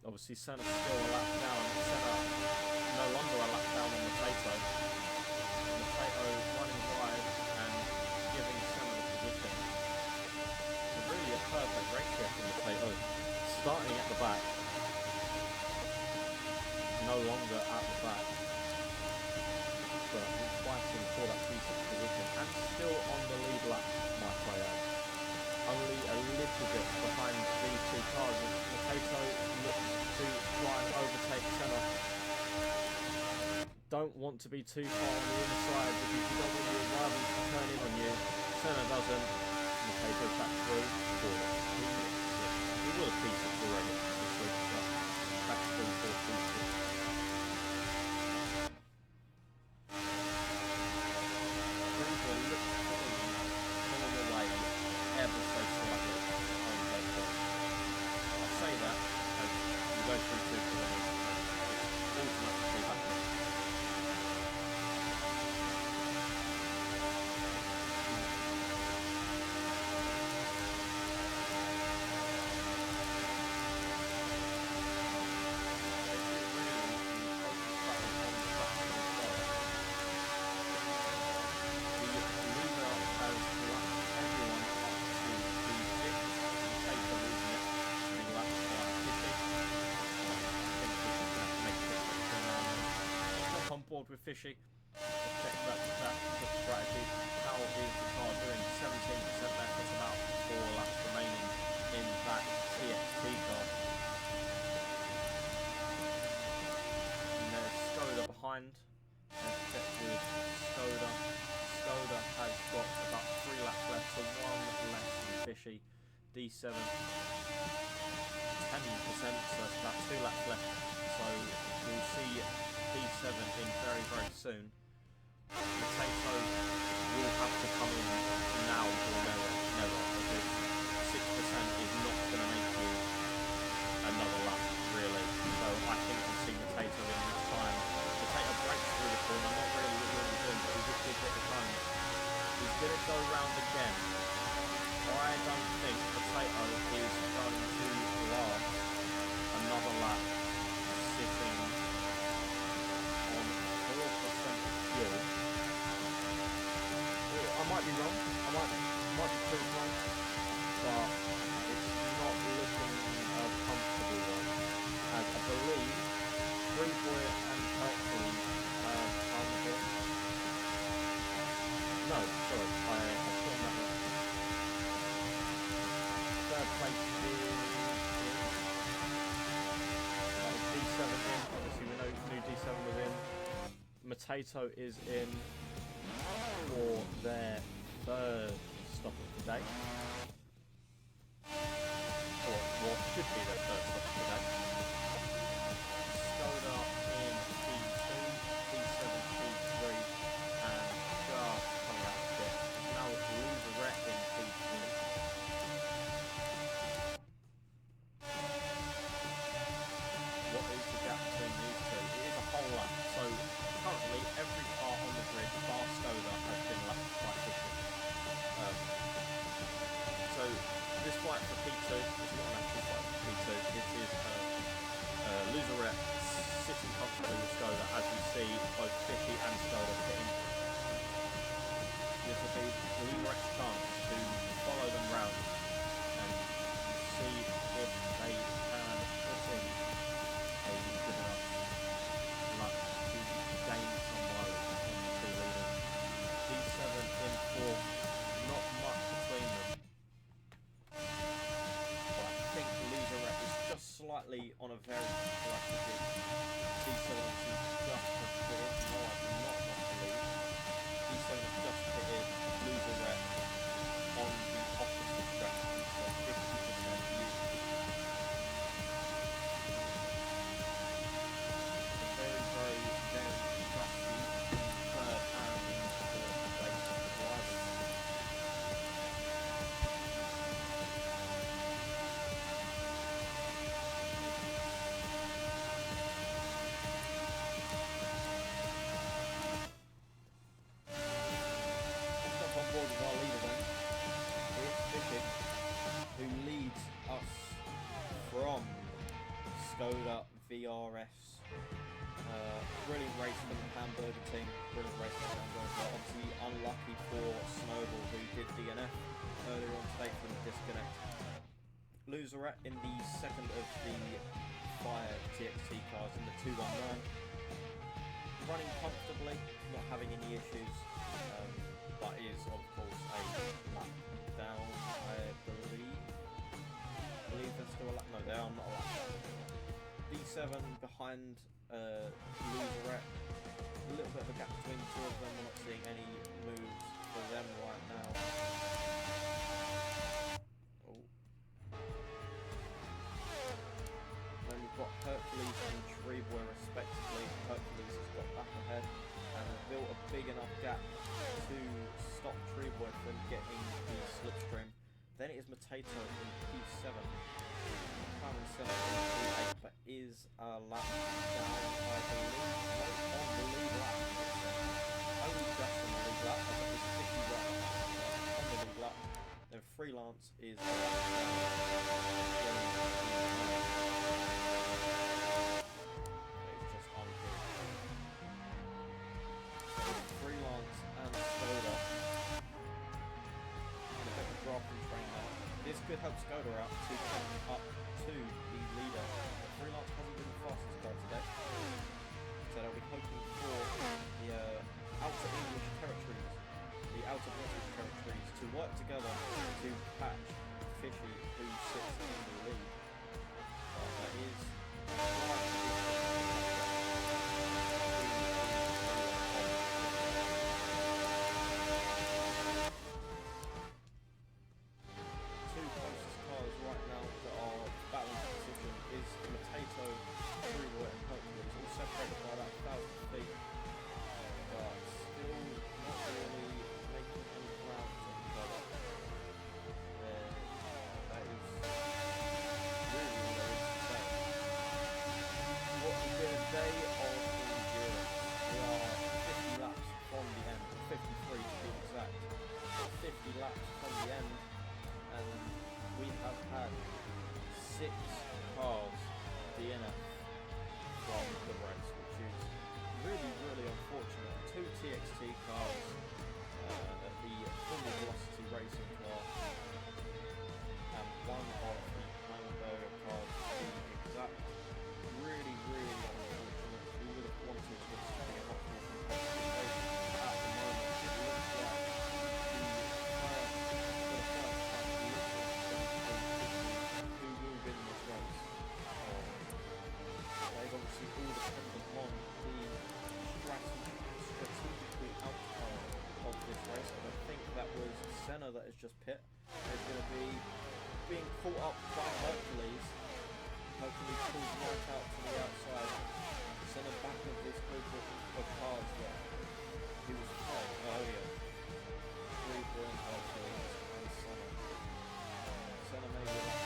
Obviously Senna's still a lap down. Senna no longer a lap down on Matato. Matato running wide and giving Senna the position. So really at perfect race here from Potato. Starting at the back. No longer at the back. But he's fighting for that P6 position and still on the lead lap, my player. Only a little bit behind these two cars as Potato looks to try and overtake Senna. Don't want to be too far on the inside because you don't want your rivals to turn in on you. Senna doesn't. Potato back through for P6. He will have P6 already, obviously, but back through for P6. With Fishy. Check that strategy. How is the car doing? 17% left. That's about 4 laps remaining in that TXT car. And there's Skoda behind. Let's check with Skoda. Skoda has got about 3 laps left, so 1 less than Fishy. D7 10%, so that's about 2 laps left. So we'll see D7 in very, very soon. Potato will have to come in now or never, because 6% is not going to make you another lap, really. So I think we'll see Potato in this time. Potato breaks through the corner, not really what we're doing, but he just did hit the cone. He's going to go round again. I don't think Potato is going to last another lap sitting on 4% of fuel. I might be wrong, I might be pretty wrong, but it's not looking comfortable though. As I believe Freeboy and Hercules come in. No, sorry, I put that wrong. Third place is D7 in. Obviously we knew D7 was in. Potato is in for their third stop of the day. Or what should be their third stop of the day. Skoda in P2, P7 P3, and just coming out of pit. Now Loserette in P3. What is the gap between these two? It is a whole lap. So currently every car on the grid bar Skoda has been lapped by Fishy. So this fight for P2 is not an actual fight for P2. This is Loserette sitting comfortably with Skoda as we see both Fishy and Skoda hitting. This will be Loserette's chance to follow them round and see if they can put in a good enough luck to gain some mileage on the two leaders. D7 in 4th, not much between them. But I think Loserette is just slightly on a very lucky dip. D7 obviously just has hit it. No, I do not want to leave. D7 has just hit it. Loserette on the opposite strategy, so 50% used. Very, very, very trusty third and fourth place of the drivers. Let's jump on board with our leader then. It's Fishy, who leads us from Skoda VRS. Brilliant race for the Hamburger team. Brilliant race for the Hamburger. Obviously unlucky for Snowball, who did DNF earlier on today from the disconnect. Loserette in the second of the 5 TXT cars in the 219. Running comfortably, not having any issues, but is of course a lap down, I believe. I believe they're still a lap. No, they are not a lap down. B7 behind Loserette. A little bit of a gap between the two of them. We're not seeing any moves for them right now. Oh. Then we've got Hercules and Treeboy respectively. Hercules has got back ahead and has built a big enough gap to stop Treeboy from getting the slipstream. Then it is Matato in P7. Currently 7.38, but is a lap down, I believe. No, on the lead lap. Only just on the lead lap, as it is 50 laps on the lead lap. Then Freelance is a lap down. It's just unfair. So Freelance and Skoda in a bit of a drafting train now. This could help Skoda out to come up to the leader. Freelance hasn't been the fastest car today, so they'll be hoping for the outer English territories, the outer British territories, to work together to catch Fishy, who sits in the lead. That is two closest cars right now that are battling for position is Matato, Treeboy and Hercules, all separated by about 1,000 feet, but still not really making any ground to each other. That is really all there is to say. What has been a day of endurance. We are 50 laps from the end, 53 to be exact. 50 laps from the end, and we have had 6 cars DNF from the race, which is really, really unfortunate. 2 TXT cars at the full velocity racing class, and 1 of the Commando cars to be exact. Really, really unfortunate. We would have wanted to have seen a lot more competitive racing. At the moment, it looks like who will win this race. They've obviously all dependent on the strategically outcome of this race, and I think that was Senna that has just pit. Is going to be being caught up by Hercules. Hercules pulls right out to the outside. Senna back of this group of cars there. He was fine earlier. Treeboy and Hercules and Senna. Senna may be left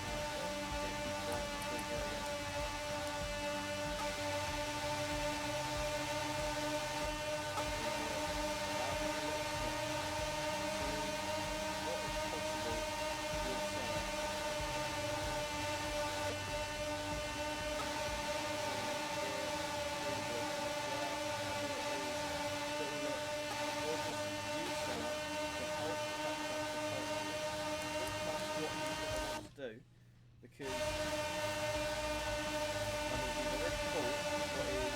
do, because I mean, he's already caught what is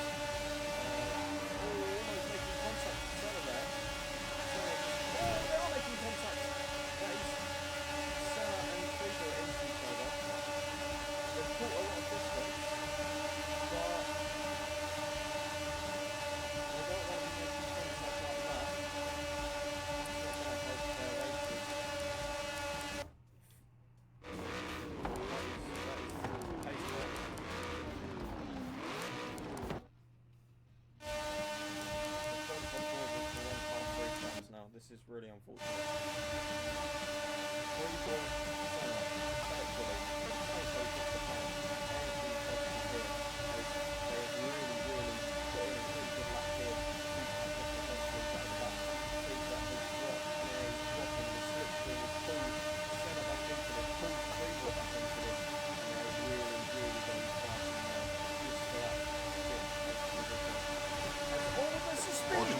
almost making contact with Senna there. They are making contact. That is Senna and Treeboy into each other. They've caught a lot of distance, but they don't want to be making contact like that. It's not going to help their races. This is really unfortunate.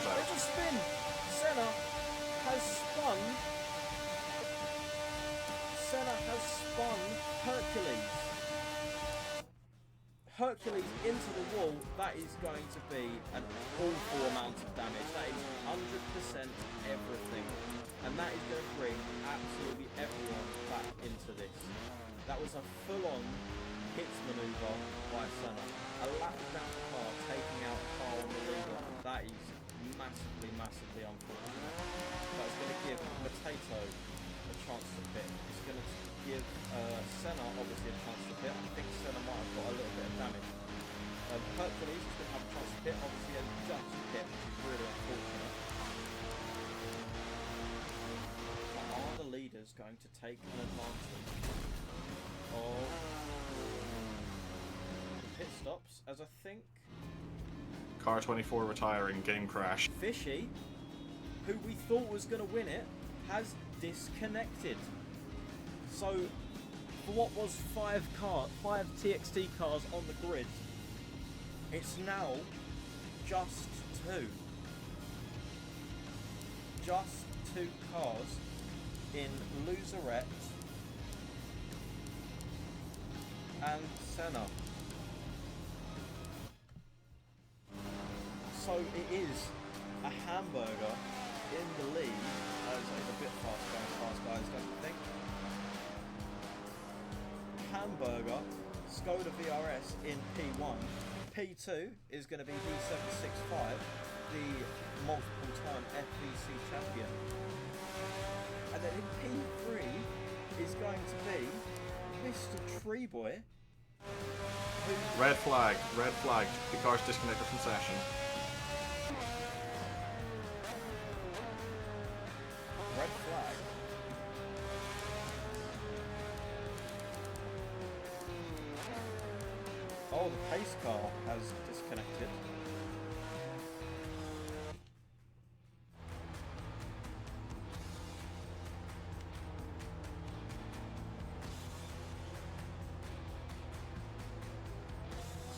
There's a spin! Senna has spun Hercules into the wall, that is going to be an awful amount of damage. That is 100% everything. And that is going to bring absolutely everyone back into this. That was a full-on hits maneuver by Senna. A lap down car taking out a car on the leader. That is massively, massively unfortunate. But it's going to give Potato a chance to pit. It's going to give Senna obviously a chance to pit. I think Senna might have got a little bit of damage. Hercules is going to have a chance to pit. Obviously has just pit, which is really unfortunate. But are the leaders going to take an advantage of the pit stops? As I think Car 24 retiring, game crash. Fishy, who we thought was going to win it, has disconnected. So, for what was five TXT cars on the grid, it's now just two. Just two cars in Loserette and Senna. So it is a hamburger in the lead. It's a bit fast, guys, don't you think? Hamburger, Skoda VRS in P1. P2 is going to be D765, the multiple-time FVEC champion. And then in P3 is going to be Mr. Treeboy. Red flag, red flag. The car's disconnected from session. Red flag. Oh, the pace car has disconnected.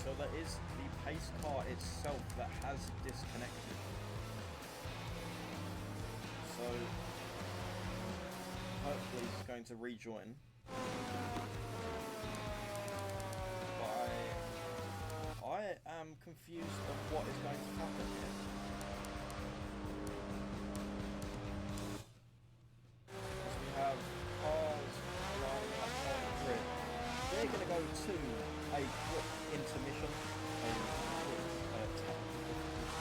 So that is the pace car itself that has disconnected. So Hercules is going to rejoin. I am confused of what is going to happen here. Because we have cars lining up on the grid. They're going to go to a quick intermission. A quick technical intermission.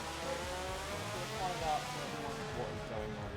We'll find out what is going on.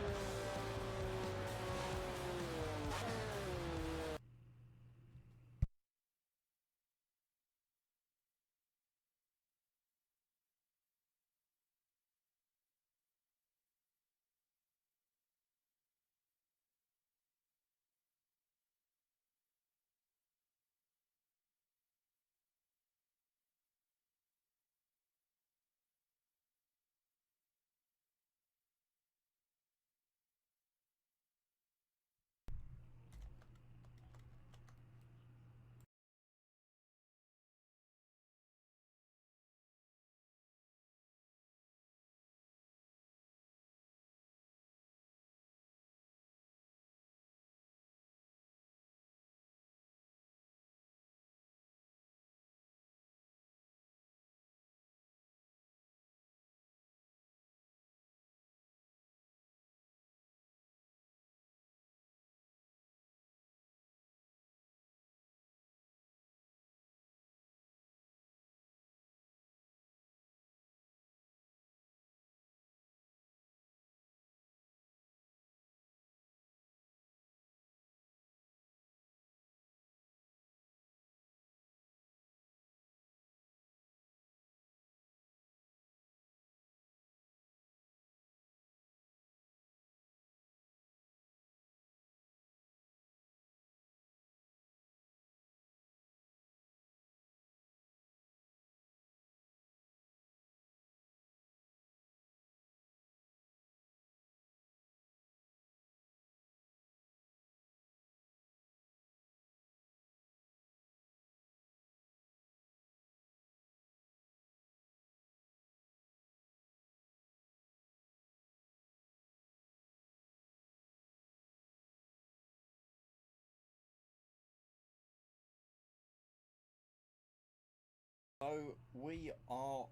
So we are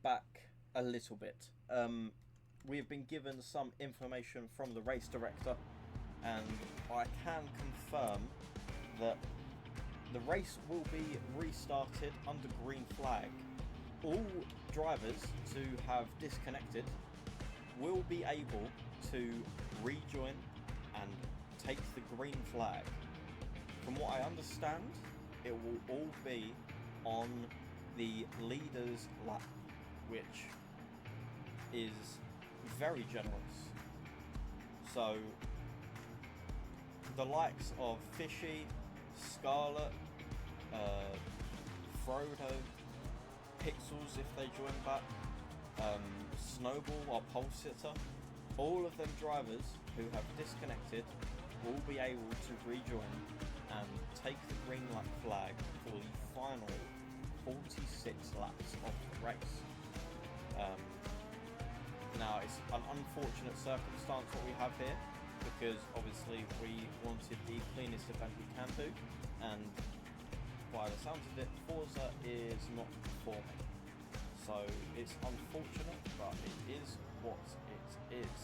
back a little bit. We have been given some information from the race director, and I can confirm that the race will be restarted under green flag. All drivers who have disconnected will be able to rejoin and take the green flag. From what I understand, it will all be on the leader's lap, which is very generous. So the likes of Fishy, Scarlet, Frodo, Pixels if they join back, Snowball, our pole sitter, all of them drivers who have disconnected will be able to rejoin and take the green light flag for the final 46 laps of the race. Now it's an unfortunate circumstance what we have here, because obviously we wanted the cleanest event we can do, and by the sounds of it, Forza is not performing. So it's unfortunate, but it is what it is.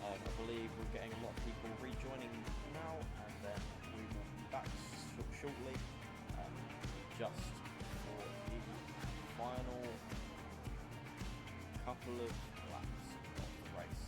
I believe we're getting a lot of people rejoining now, and then we will be back shortly, just for the final couple of laps of the race.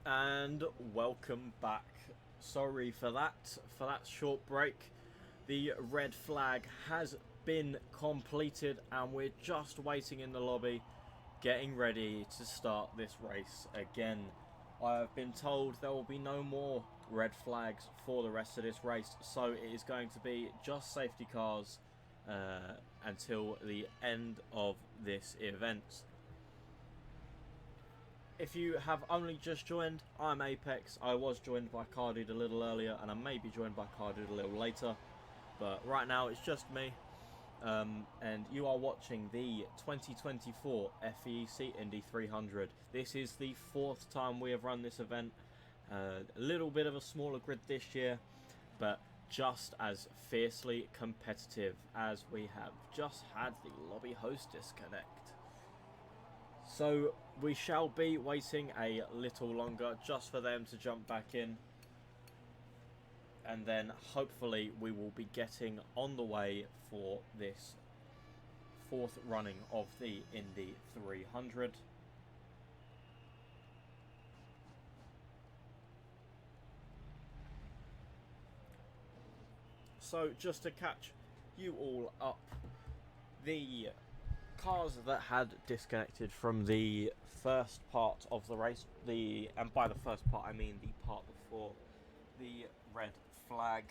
And welcome back. Sorry for that short break. The red flag has been completed and we're just waiting in the lobby, getting ready to start this race again. I have been told there will be no more red flags for the rest of this race, so it is going to be just safety cars until the end of this event. If you have only just joined, I'm Apex. I was joined by Cardude a little earlier, and I may be joined by Cardude a little later. But right now, it's just me. And you are watching the 2024 FVEC Indy 300. This is the 4th time we have run this event. A little bit of a smaller grid this year, but just as fiercely competitive as we have just had the lobby host disconnect. So we shall be waiting a little longer just for them to jump back in, and then hopefully we will be getting on the way for this 4th running of the Indy 300. So just to catch you all up, the cars that had disconnected from the first part of the race, and by the first part I mean the part before the red flag,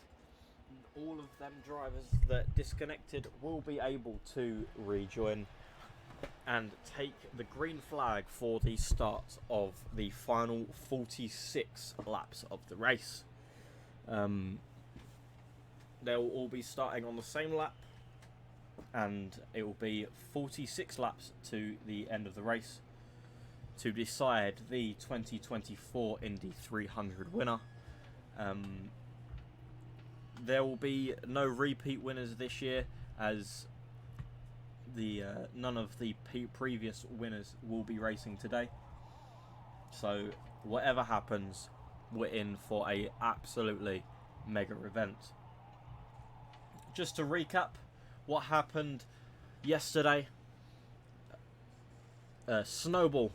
all of them drivers that disconnected will be able to rejoin and take the green flag for the start of the final 46 laps of the race. They'll all be starting on the same lap, and it will be 46 laps to the end of the race to decide the 2024 Indy 300 winner. There will be no repeat winners this year, as none of the previous winners will be racing today. So whatever happens, we're in for a absolutely mega event. Just to recap what happened yesterday, Snowball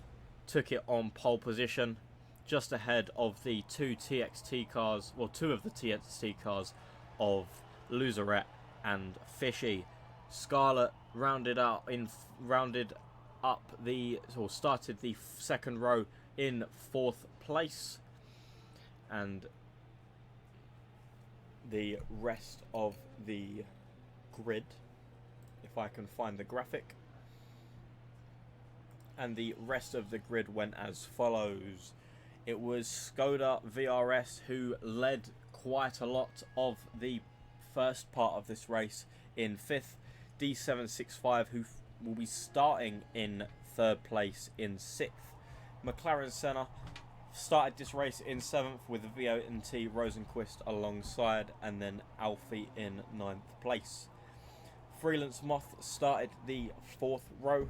took it on pole position, just ahead of the two of the TXT cars of Loserette and Fishy. Scarlet started the second row in 4th place, and the rest of the grid, if I can find the graphic, and the rest of the grid went as follows. It was Skoda VRS who led quite a lot of the first part of this race in 5th, D765 who will be starting in 3rd place in 6th. McLaren Senna started this race in 7th with VONT Rosenquist alongside, and then Alfie in 9th place. Freelance Moth started the 4th row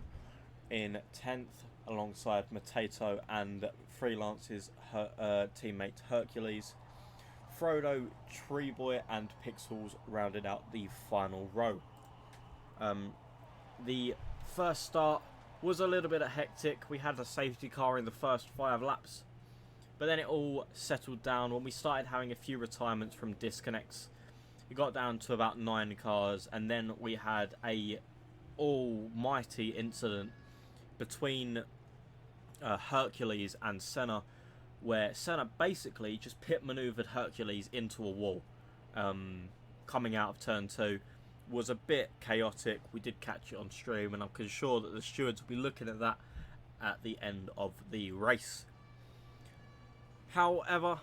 in 10th alongside Matato and Freelance's teammate Hercules. Frodo, Treeboy and Pixels rounded out the final row. The first start was a little bit hectic. We had a safety car in the first 5 laps, but then it all settled down when we started having a few retirements from disconnects. It got down to about 9 cars, and then we had a almighty incident between Hercules and Senna, where Senna basically just pit maneuvered Hercules into a wall, coming out of turn 2. Was a bit chaotic. We did catch it on stream, and I'm sure that the stewards will be looking at that at the end of the race. However,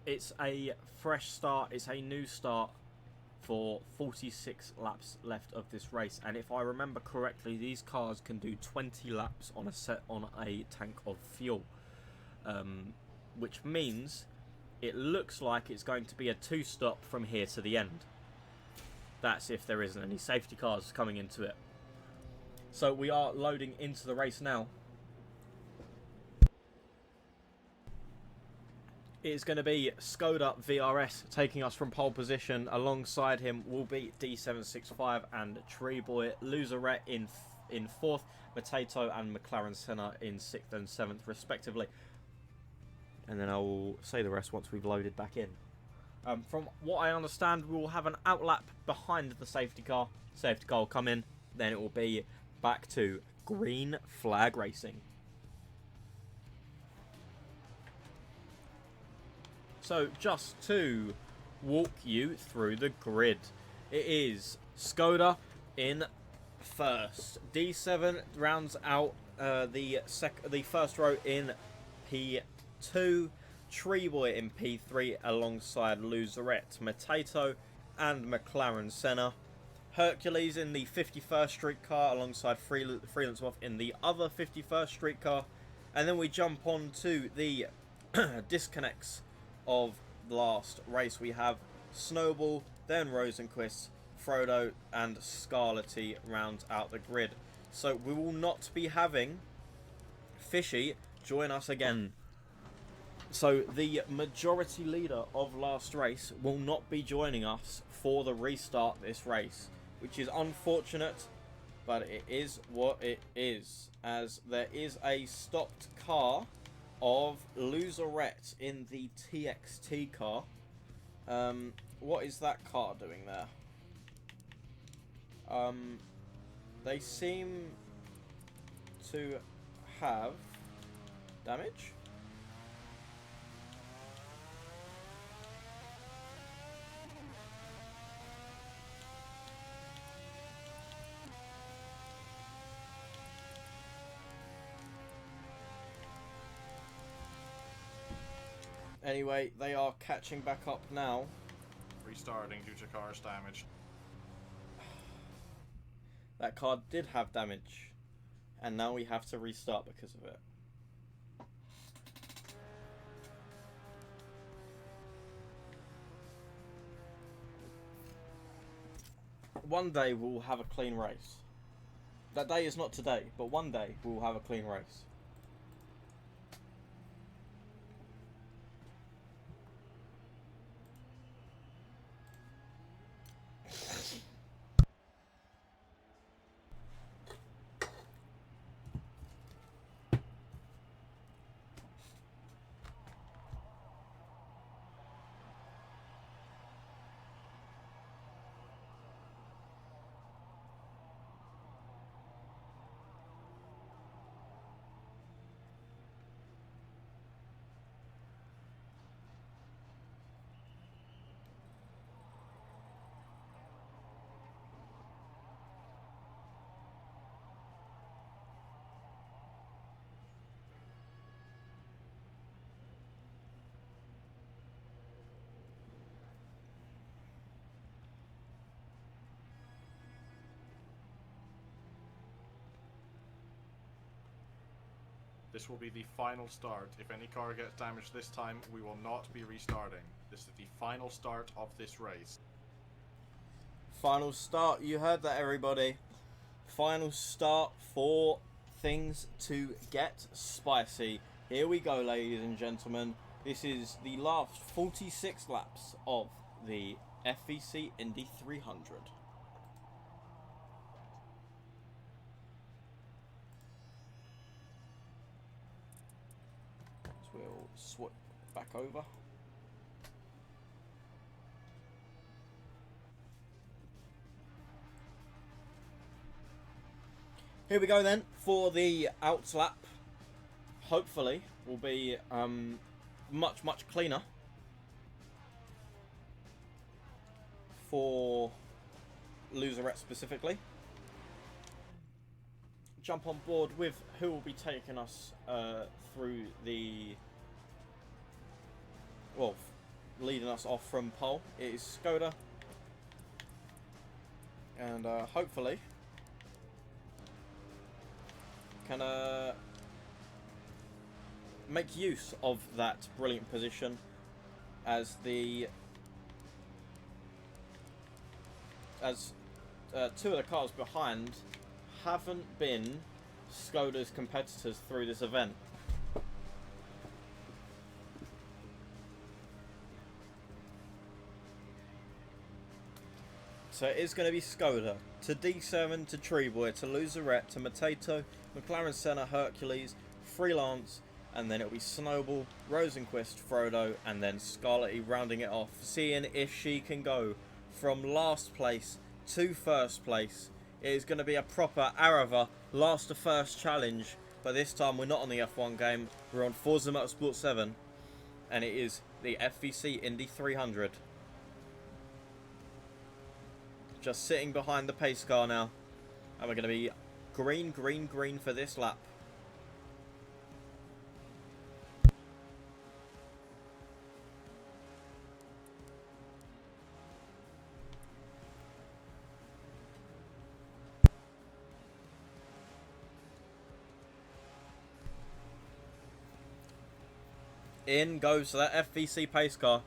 it's a fresh start, it's a new start for 46 laps left of this race, and if I remember correctly, these cars can do 20 laps on a tank of fuel, which means it looks like it's going to be a 2-stop from here to the end. That's if there isn't any safety cars coming into it. So we are loading into the race now. It's going to be Skoda VRS taking us from pole position. Alongside him will be D765 and Treeboy. Loserette in 4th, Matato and McLaren Senna in 6th and 7th respectively. and then I will say the rest once we've loaded back in. From what I understand, we will have an outlap behind the safety car. Safety car will come in, then it will be back to green flag racing. So just to walk you through the grid, it is Skoda in first. D7 rounds out the first row in P2. Treeboy in P3 alongside Loserette, Matato and McLaren Senna. Hercules in the 51st Street car alongside Freelancemoff in the other 51st Street car. And then we jump on to the disconnects of the last race. We have Snowball, then Rosenquist, Frodo and Scarlety round out the grid. So we will not be having Fishy join us again. So the majority leader of last race will not be joining us for the restart this race, which is unfortunate, but it is what it is, as there is a stopped car of Loserette in the TXT car. What is that car doing there? They seem to have damage. Anyway, they are catching back up now. Restarting due to cars damaged. That car did have damage, and now we have to restart because of it. One day we'll have a clean race. That day is not today, but one day we'll have a clean race. This will be the final start. If any car gets damaged this time, we will not be restarting. This is the final start of this race. Final start, you heard that, everybody. Final start for things to get spicy. Here we go, ladies and gentlemen. This is the last 46 laps of the FVEC Indy 300. So we'll swap back over. Here we go then for the outlap. Hopefully will be much cleaner for Loserette specifically. Jump on board with who will be taking us through the, well, leading us off from pole. It is Skoda, and hopefully can make use of that brilliant position, as two of the cars behind haven't been Skoda's competitors through this event. So it is going to be Skoda to D7 to Treeboy to Loserette to Matato, McLaren Senna, Hercules, Freelance and then it'll be Snowball, Rosenquist, Frodo, and then Scarlett rounding it off, seeing if she can go from last place to first place. It is going to be a proper Arava last to first challenge, but this time we're not on the F1 game, we're on Forza Motorsport 7, and it is the FVEC Indy 300. Just sitting behind the pace car now, and we're going to be green, green, green for this lap. In goes that FVEC pace car.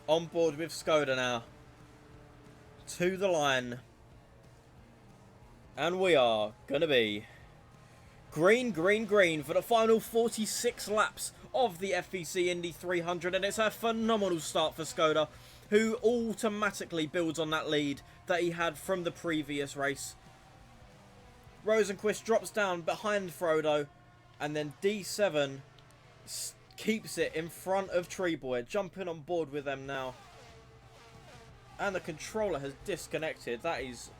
On board with Skoda now. To the line. And we are going to be green, green, green for the final 46 laps of the FVEC Indy 300. And it's a phenomenal start for Skoda, who automatically builds on that lead that he had from the previous race. Rosenquist drops down behind Frodo, and then D7 keeps it in front of Treeboy, jumping on board with them now. And the controller has disconnected. That is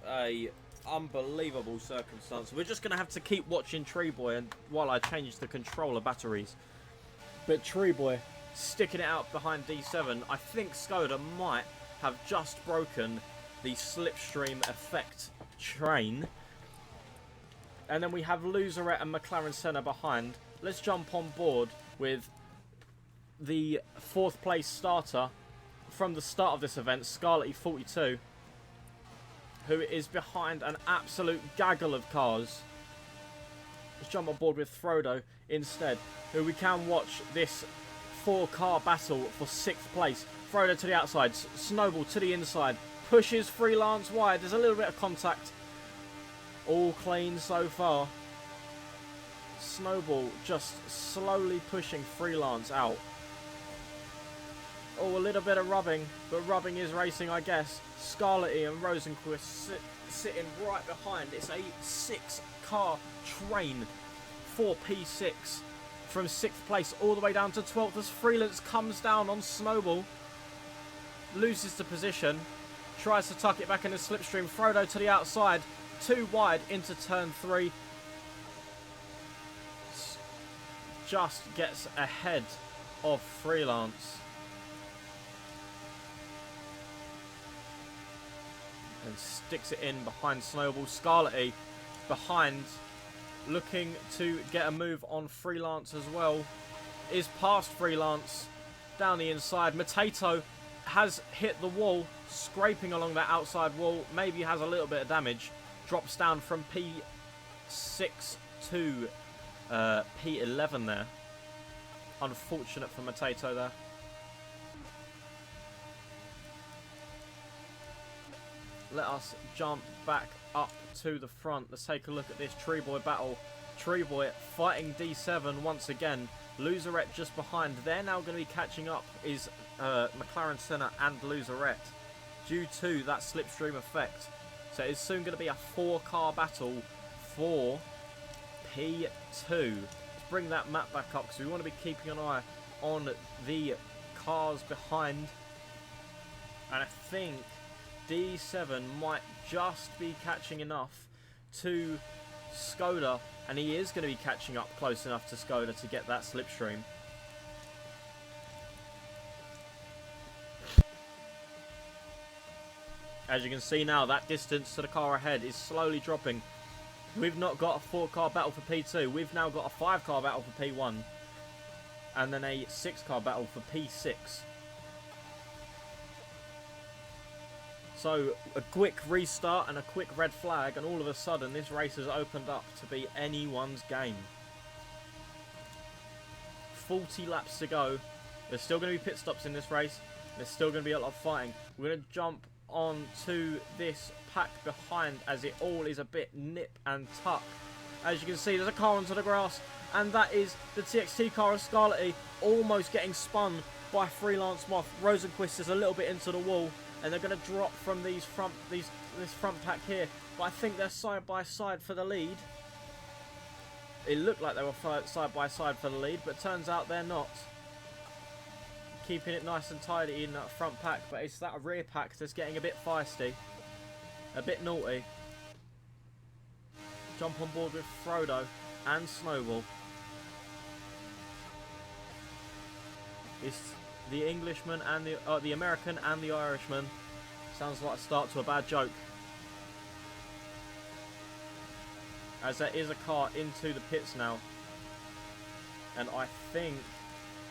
a unbelievable circumstance. We're just going to have to keep watching Treeboy and while I change the controller batteries. But Treeboy sticking it out behind D7. I think Skoda might have just broken the slipstream effect train. And then we have Loserette and McLaren Senna behind. Let's jump on board with the 4th place starter from the start of this event, Scarlett 42, who is behind an absolute gaggle of cars. Let's jump on board with Frodo instead, who we can watch this 4-car battle for 6th place. Frodo to the outside, Snowball to the inside, pushes Freelance wide. There's a little bit of contact. All clean so far. Snowball just slowly pushing Freelance out. Oh, a little bit of rubbing, but rubbing is racing, I guess. Scarlett and Rosenquist sitting right behind. It's a 6-car train for P6 from 6th place all the way down to 12th as Freelance comes down on Snowball. Loses the position. Tries to tuck it back in the slipstream. Frodo to the outside. Too wide into turn 3. Just gets ahead of Freelance. And sticks it in behind Snowball. Scarlett behind, looking to get a move on Freelance as well. Is past Freelance down the inside. Matato has hit the wall, scraping along that outside wall. Maybe has a little bit of damage. Drops down from P6 to P11 there. Unfortunate for Matato there. Let us jump back up to the front. Let's take a look at this Treeboy battle. Treeboy fighting D7 once again. Loserette just behind. They're now going to be catching up is McLaren Senna and Loserette due to that slipstream effect. So it's soon going to be a 4-car battle for P2. Let's bring that map back up because we want to be keeping an eye on the cars behind. And I think D7 might just be catching enough to Skoda. And he is going to be catching up close enough to Skoda to get that slipstream. As you can see now, that distance to the car ahead is slowly dropping. We've not got a 4-car battle for P2. We've now got a 5-car battle for P1. And then a 6-car battle for P6. So, a quick restart and a quick red flag, and all of a sudden this race has opened up to be anyone's game. 40 laps to go. There's still going to be pit stops in this race. There's still going to be a lot of fighting. We're going to jump on to this pack behind as it all is a bit nip and tuck. As you can see, there's a car onto the grass, and that is the TXT car of Scarlett almost getting spun by Freelance Moth. Rosenquist is a little bit into the wall, and they're going to drop from this front pack here. But I think they're side by side for the lead. It looked like they were side by side for the lead, but turns out they're not. Keeping it nice and tidy in that front pack, but it's that rear pack that's getting a bit feisty, a bit naughty. Jump on board with Frodo and Snowball. It's the Englishman and the American and the Irishman. Sounds like a start to a bad joke. As there is a car into the pits now. And I think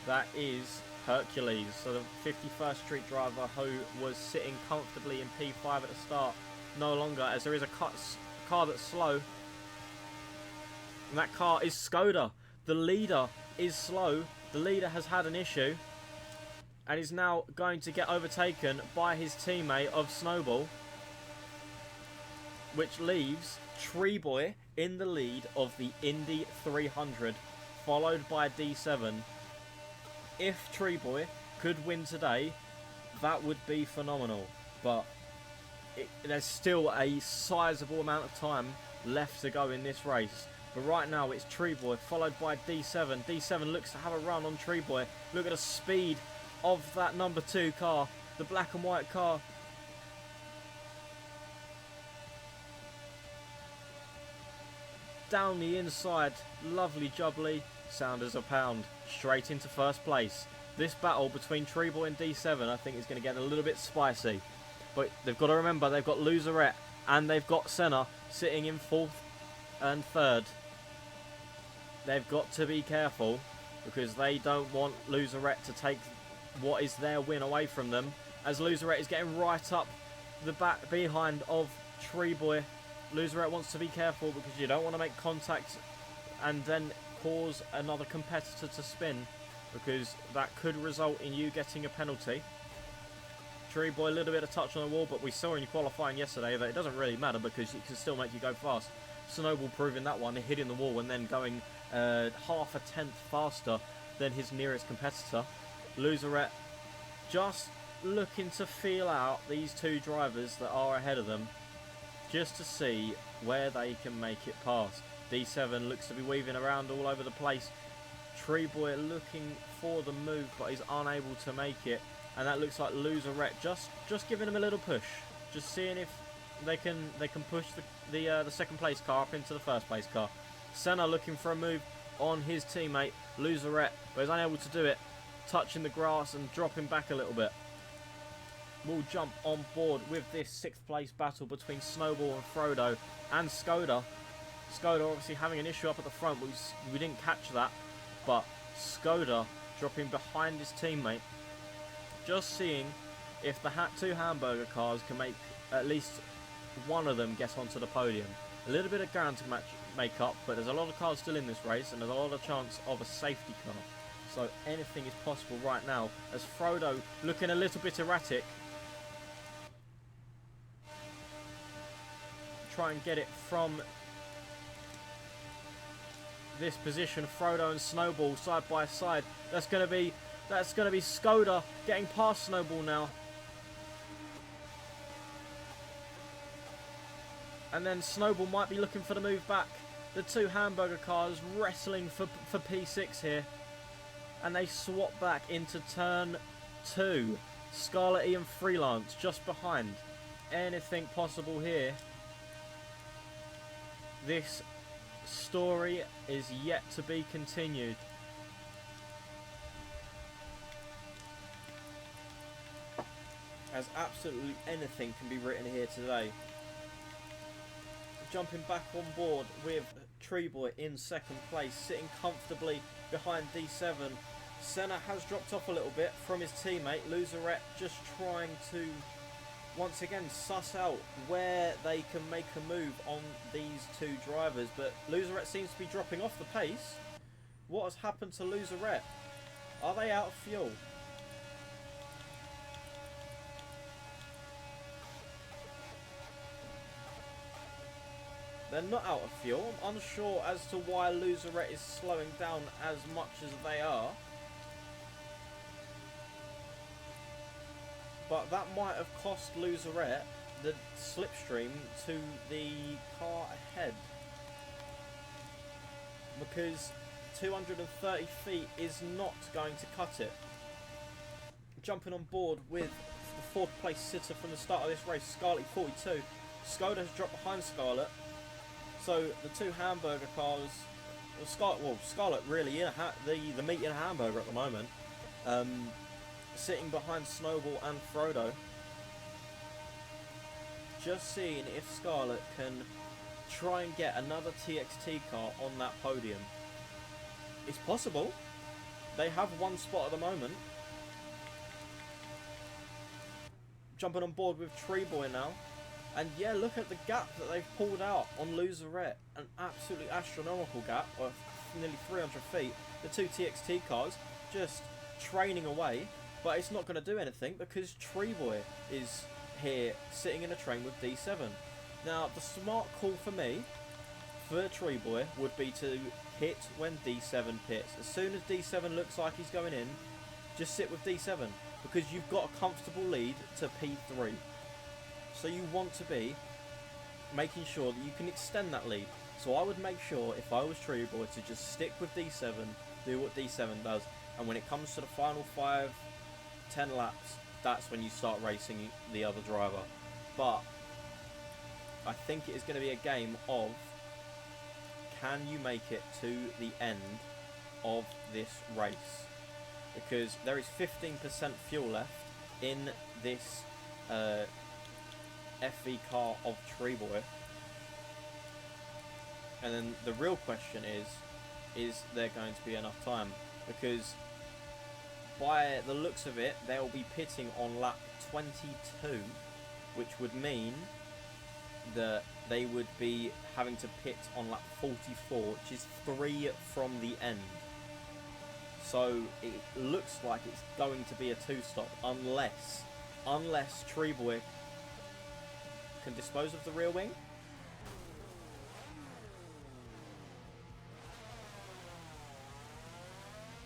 that is Hercules. So the 51st Street driver who was sitting comfortably in P5 at the start. No longer, as there is a car that's slow. And that car is Skoda. The leader is slow. The leader has had an issue. And is now going to get overtaken by his teammate of Snowball. Which leaves Treeboy in the lead of the Indy 300, followed by D7. If Treeboy could win today, that would be phenomenal. But there's still a sizable amount of time left to go in this race. But right now it's Treeboy, followed by D7. D7 looks to have a run on Treeboy. Look at the speed of that number 2 car, the black and white car. Down the inside, lovely jubbly, sound as a pound, straight into first place. This battle between Treeboy and D7 I think is going to get a little bit spicy. But they've got to remember they've got Loserette and they've got Senna sitting in 4th and 3rd. They've got to be careful because they don't want Loserette to take what is their win away from them. As Loserette is getting right up the back behind of Treeboy. Loserette wants to be careful because you don't want to make contact and then cause another competitor to spin, because that could result in you getting a penalty. Treeboy, a little bit of touch on the wall, but we saw in qualifying yesterday that it doesn't really matter because it can still make you go fast. Snowball proving that one, hitting the wall and then going half a tenth faster than his nearest competitor. Loserette just looking to feel out these 2 drivers that are ahead of them, just to see where they can make it past. D7 looks to be weaving around all over the place. Treeboy looking for the move, but he's unable to make it. And that looks like Loserette just giving him a little push, just seeing if they can push the second place car up into the first place car. Senna looking for a move on his teammate Loserette, but he's unable to do it, touching the grass and dropping back a little bit. We'll jump on board with this 6th place battle between Snowball and Frodo and Skoda. Skoda obviously having an issue up at the front, we didn't catch that, but Skoda dropping behind his teammate, just seeing if the 2 hamburger cars can make at least one of them get onto the podium. A little bit of ground to make up, but there's a lot of cars still in this race and there's a lot of chance of a safety car. So anything is possible right now, as Frodo looking a little bit erratic. Try and get it from this position. Frodo and Snowball side by side. That's going to be Skoda getting past Snowball now. And then Snowball might be looking for the move back. The 2 hamburger cars wrestling for P6 here. And they swap back into turn 2. Scarlet E and Freelance just behind. Anything possible here. This story is yet to be continued. As absolutely anything can be written here today. Jumping back on board with Treeboy in 2nd place, sitting comfortably behind D7. Senna has dropped off a little bit from his teammate. Loserette just trying to once again suss out where they can make a move on these 2 drivers, but Loserette seems to be dropping off the pace. What has happened to Loserette? Are they out of fuel? They're not out of fuel. I'm unsure as to why Loserette is slowing down as much as they are. but that might have cost Loserette the slipstream to the car ahead, because 230 feet is not going to cut it. Jumping on board with the 4th place sitter from the start of this race, Scarlet 42. Skoda has dropped behind Scarlet, so the two hamburger cars, Scarlet really in the meat in a hamburger at the moment, sitting behind Snowball and Frodo. Just seeing if Scarlet can try and get another TXT car on that podium. It's possible. They have one spot at the moment. Jumping on board with Tree Boy now. And yeah, look at the gap that they've pulled out on Loserette. An absolutely astronomical gap of nearly 300 feet. The two TXT cars just training away. But it's not going to do anything because Tree Boy is here sitting in a train with D7. Now, the smart call for me, for Tree Boy, would be to hit when D7 pits. As soon as D7 looks like he's going in, just sit with D7. Because you've got a comfortable lead to P3. So you want to be making sure that you can extend that lead. So I would make sure, if I was Tree Boy, to just stick with D7, do what D7 does, and when it comes to the final 5-10 laps, that's when you start racing the other driver. But I think it is going to be a game of, can you make it to the end of this race? Because there is 15% fuel left in this FV car of Tree Boy. And then the real question is there going to be enough time? Because by the looks of it, they'll be pitting on lap 22, which would mean that they would be having to pit on lap 44, which is 3 from the end. So it looks like it's going to be a 2-stop, unless Tree Boy can dispose of the rear wing.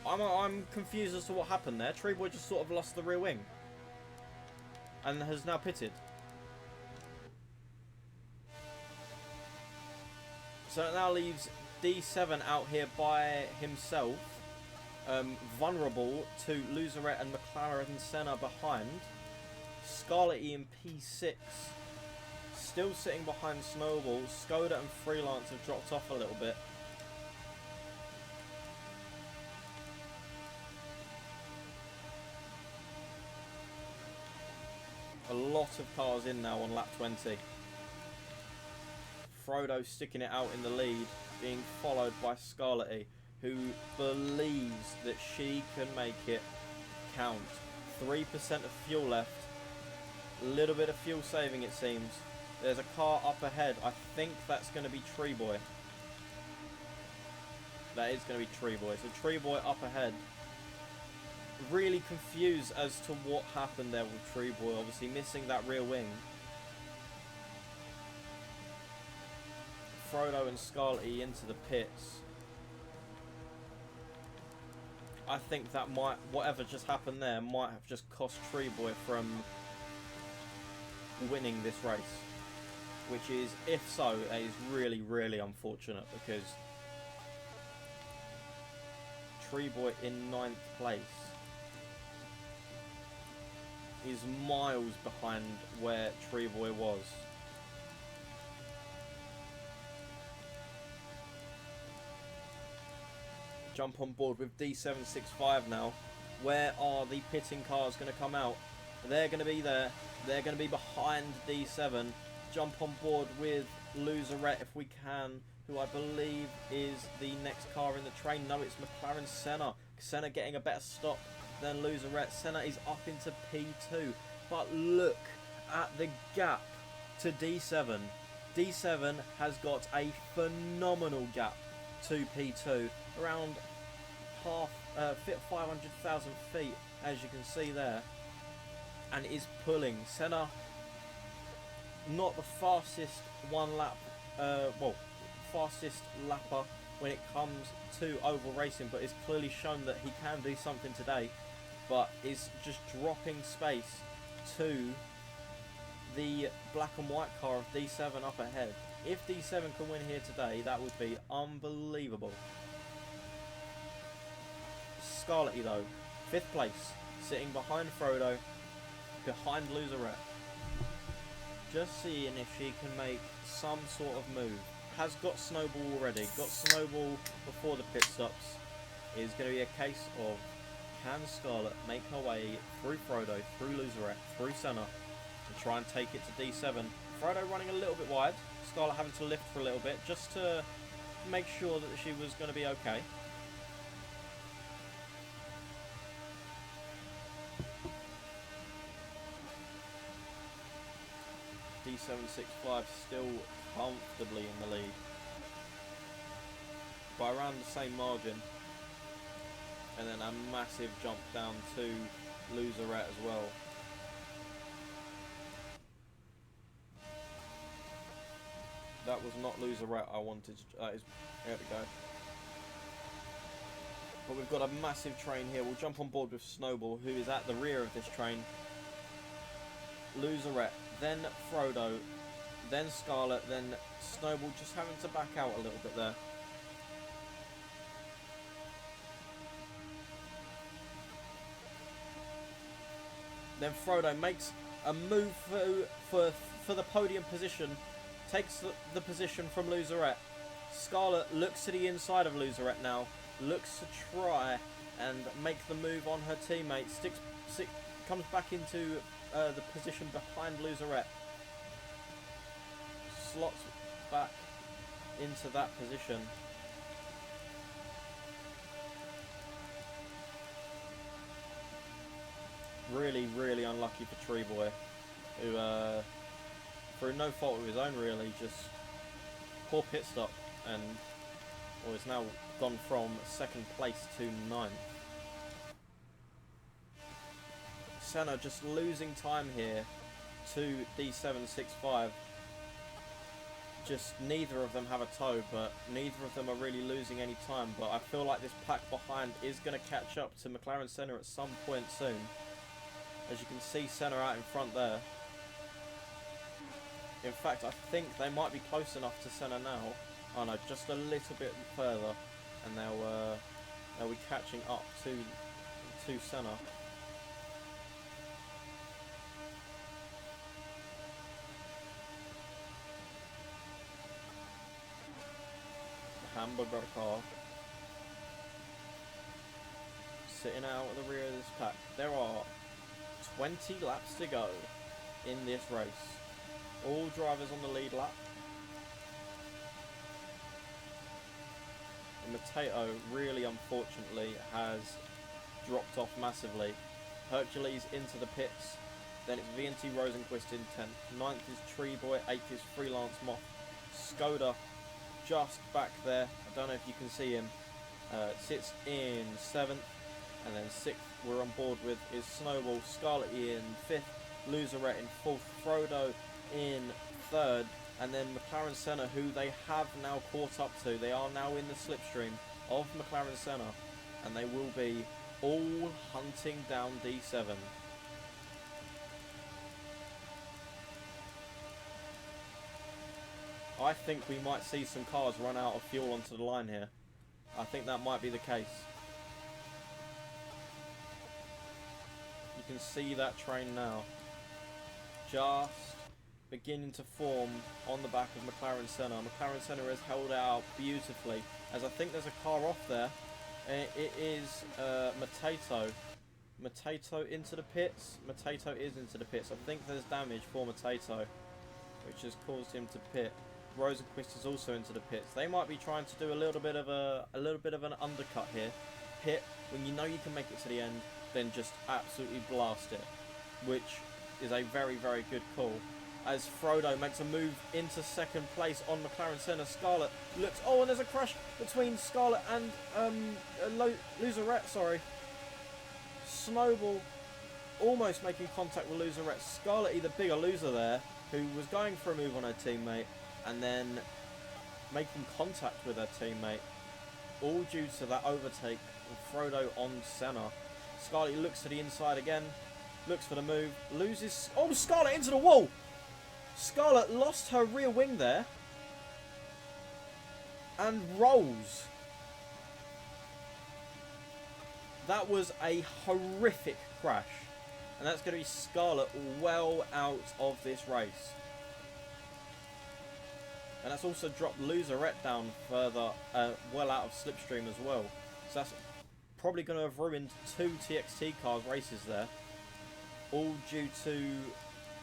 I'm confused as to what happened there. Tree Boy just sort of lost the rear wing and has now pitted. So it now leaves D7 out here by himself, vulnerable to Loserette and McLaren Senna behind. Scarlet E and P6 still sitting behind Snowball. Skoda and Freelance have dropped off a little bit. A lot of cars in now on lap 20. Frodo sticking it out in the lead, being followed by Scarlet E, who believes that she can make it count. 3% of fuel left. A little bit of fuel saving, it seems. There's a car up ahead. I think that's going to be Tree Boy. That is going to be Tree Boy. So Tree Boy up ahead. Really confused as to what happened there with Tree Boy. Obviously missing that rear wing. Frodo and Scarlet E into the pits. I think that might, whatever just happened there, might have just cost Tree Boy from winning this race. Which is, if so, it is really, really unfortunate, because Tree Boy in 9th place is miles behind where Tree Boy was. Jump on board with D765 now. Where are the pitting cars going to come out? They're going to be there. They're going to be behind D7. Jump on board with Loserette if we can, who I believe is the next car in the train. No, it's McLaren Senna. Senna getting a better stop than Loserette. Senna is up into P2. But look at the gap to D7. D7 has got a phenomenal gap to P2. Around 500,000 feet, as you can see there. And is pulling. Senna, not the fastest fastest lapper when it comes to oval racing, but it's clearly shown that he can do something today, but is just dropping space to the black and white car of D7 up ahead. If D7 can win here today, that would be unbelievable. Scarlett though, 5th place, sitting behind Frodo, behind Loserette. Just seeing if she can make some sort of move. Has got Snowball already, got Snowball before the pit stops. It is going to be a case of, can Scarlett make her way through Frodo, through Loserette, through Senna, and try and take it to D7. Frodo running a little bit wide, Scarlett having to lift for a little bit, just to make sure that she was going to be okay. D765 still comfortably in the lead by around the same margin, and then a massive jump down to Loserette as well. That was not Loserette I wanted. There we go. But we've got a massive train here. We'll jump on board with Snowball, who is at the rear of this train. Loserette, then Frodo, then Scarlett, then Snowball, just having to back out a little bit there. Then Frodo makes a move for the podium position, takes the position from Loserette. Scarlett looks to the inside of Loserette now, looks to try and make the move on her teammate, comes back into the position behind Loserette, slots back into that position. Really, really unlucky for Tree Boy, who, through no fault of his own really, just poor pit stop, and is now gone from 2nd place to 9th. Senna just losing time here to D765. Just neither of them have a toe, but neither of them are really losing any time. But I feel like this pack behind is going to catch up to McLaren Senna at some point soon. As you can see, Senna out in front there. In fact, I think they might be close enough to Senna now. Oh no, just a little bit further, and they'll be catching up to Senna. Hamburger car sitting out at the rear of this pack. There are 20 laps to go in this race. All drivers on the lead lap. And Mateo really unfortunately has dropped off massively. Hercules into the pits. Then it's VNT Rosenquist in 10th. 9th is Tree Boy. 8th is Freelance Moth. Skoda just back there. I don't know if you can see him. Sits in 7th. And then 6th we're on board with is Snowball. Scarlett in 5th. Loserette in 4th. Frodo in 3rd. And then McLaren Senna, who they have now caught up to. They are now in the slipstream of McLaren Senna. And they will be all hunting down D7. I think we might see some cars run out of fuel onto the line here. I think that might be the case. You can see that train now. Just beginning to form on the back of McLaren Senna. McLaren Senna has held out beautifully. As I think there's a car off there. It is Mateto. Mateto into the pits. Mateto is into the pits. I think there's damage for Mateto, which has caused him to pit. Rosenquist is also into the pits. They might be trying to do a little bit of an undercut here. Pit when you know you can make it to the end, then just absolutely blast it, which is a very, very good call. As Frodo makes a move into 2nd place on McLaren Senna. Scarlett looks... Oh, and there's a crash between Scarlett and Loserette, sorry. Snowball almost making contact with Loserette. Scarlett, the bigger loser there, who was going for a move on her teammate, and then making contact with her teammate. All due to that overtake of Frodo on Senna. Scarlett looks to the inside again. Looks for the move. Loses... Oh, Scarlett into the wall! Scarlett lost her rear wing there. And rolls. That was a horrific crash. And that's going to be Scarlett well out of this race. And that's also dropped Loserette down further, well out of slipstream as well. So that's probably going to have ruined 2 TXT cars races there. All due to...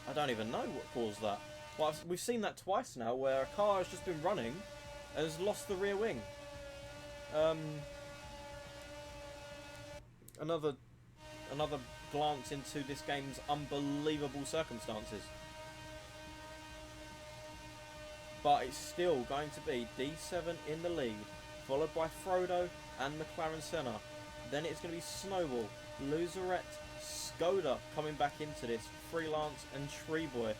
I don't even know what caused that. Well, we've seen that twice now, where a car has just been running and has lost the rear wing. Another glance into this game's unbelievable circumstances. But it's still going to be D7 in the lead, followed by Frodo and McLaren Senna. Then it's going to be Snowball, Loserette, Skoda coming back into this, Freelance and Treeboy.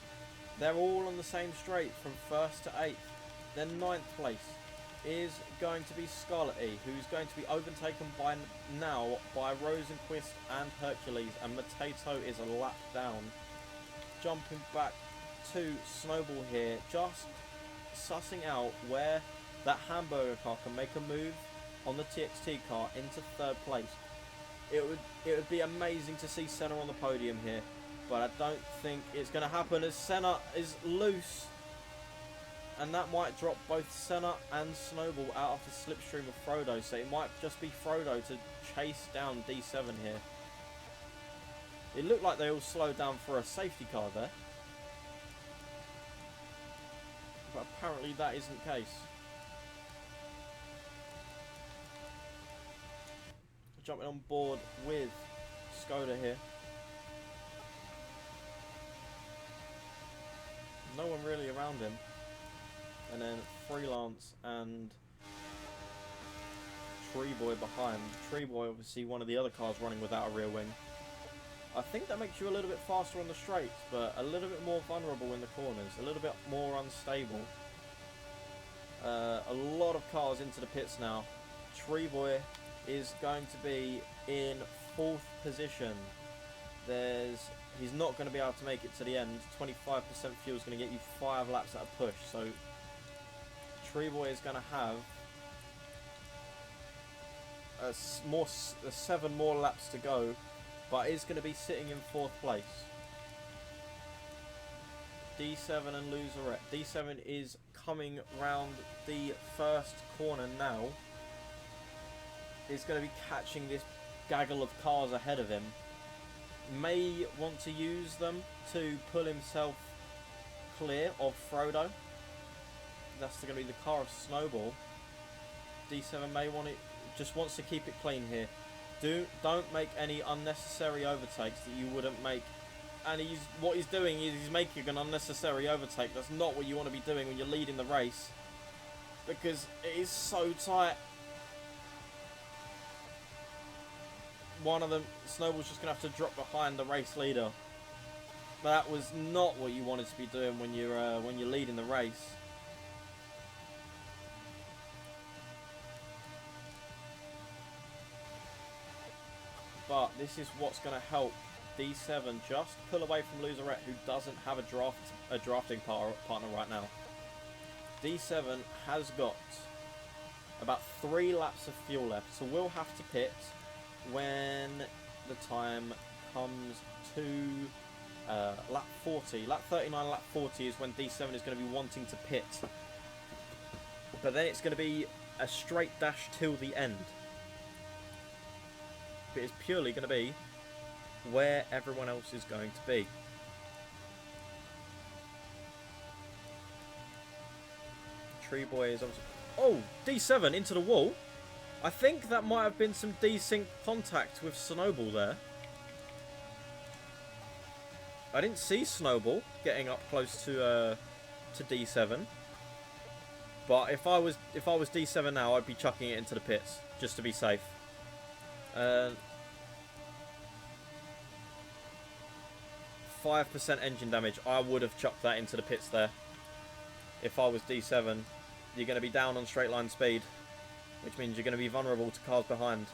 They're all on the same straight from 1st to 8th. Then 9th place is going to be Scarlett E, who's going to be overtaken by now by Rosenquist and Hercules, and Matato is a lap down. Jumping back to Snowball here, just sussing out where that hamburger car can make a move on the TXT car into 3rd place. It would be amazing to see Senna on the podium here, but I don't think it's going to happen as Senna is loose. And that might drop both Senna and Snowball out of the slipstream of Frodo, so it might just be Frodo to chase down D7 here. It looked like they all slowed down for a safety car there. But apparently that isn't the case. Jumping on board with Skoda here. No one really around him. And then Freelance and Treeboy behind. Treeboy obviously one of the other cars running without a rear wing. I think that makes you a little bit faster on the straights, but a little bit more vulnerable in the corners, a little bit more unstable. A lot of cars into the pits now. Treeboy is going to be in 4th position. He's not going to be able to make it to the end. 25% fuel is going to get you 5 laps at a push, so Treeboy is going to have 7 more laps to go, but is going to be sitting in 4th place. D7 and Loserette. D7 is coming round the 1st corner now. Is going to be catching this gaggle of cars ahead of him. May want to use them to pull himself clear of Frodo. That's going to be the car of Snowball. D7 may want it, just wants to keep it clean here. Don't make any unnecessary overtakes that you wouldn't make. And what he's doing is he's making an unnecessary overtake. That's not what you want to be doing when you're leading the race, because it is so tight. One of them, Snowball's just going to have to drop behind the race leader. That was not what you wanted to be doing when you're leading the race. But this is what's going to help D7 just pull away from Loserette, who doesn't have a drafting partner right now. D7 has got about 3 laps of fuel left, so we'll have to pit when the time comes to lap 40. Lap 39, lap 40 is when D7 is going to be wanting to pit. But then it's going to be a straight dash till the end. It is purely going to be where everyone else is going to be. Treeboy is obviously... Oh! D7 into the wall. I think that might have been some desync contact with Snowball there. I didn't see Snowball getting up close to D7. But if I was D7 now, I'd be chucking it into the pits just to be safe. 5% engine damage. I would have chucked that into the pits there. If I was D7, you're going to be down on straight line speed, which means you're going to be vulnerable to cars behind.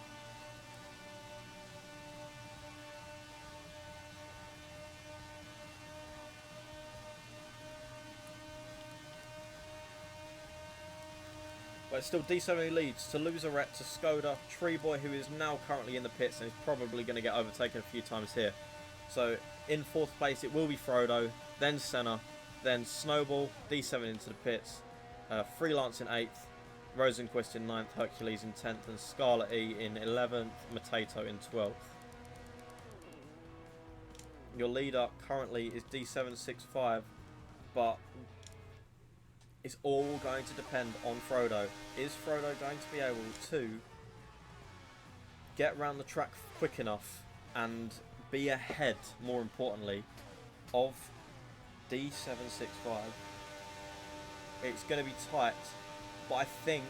But still, D7 who leads to Loserette, to Skoda, Treeboy, who is now currently in the pits and is probably going to get overtaken a few times here. So in 4th place it will be Frodo, then Senna, then Snowball, D7 into the pits, Freelance in 8th, Rosenquist in 9th, Hercules in 10th, and Scarlet E in 11th, Matato in 12th. Your leader currently is D765, but it's all going to depend on Frodo. Is Frodo going to be able to get around the track quick enough and be ahead, more importantly, of D765? It's going to be tight, but I think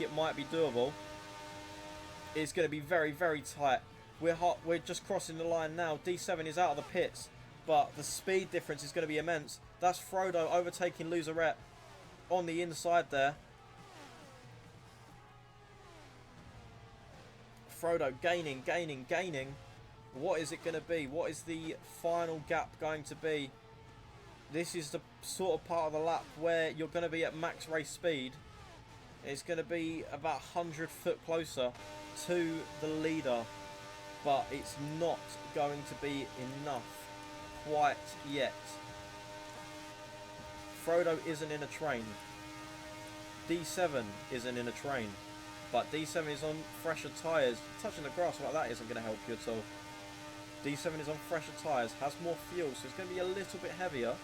it might be doable. It's going to be very, very tight. We're just crossing the line now. D7 is out of the pits, but the speed difference is going to be immense. That's Frodo overtaking Loserette on the inside there. Frodo gaining. What is it going to be? What is the final gap going to be? This is the sort of part of the lap where you're going to be at max race speed. It's going to be about 100 foot closer to the leader, but it's not going to be enough quite yet. Frodo isn't in a train. D7 isn't in a train, but D7 is on fresher tyres. Touching the grass like that isn't going to help you at all. D7 is on fresher tyres, has more fuel, so it's going to be a little bit heavier.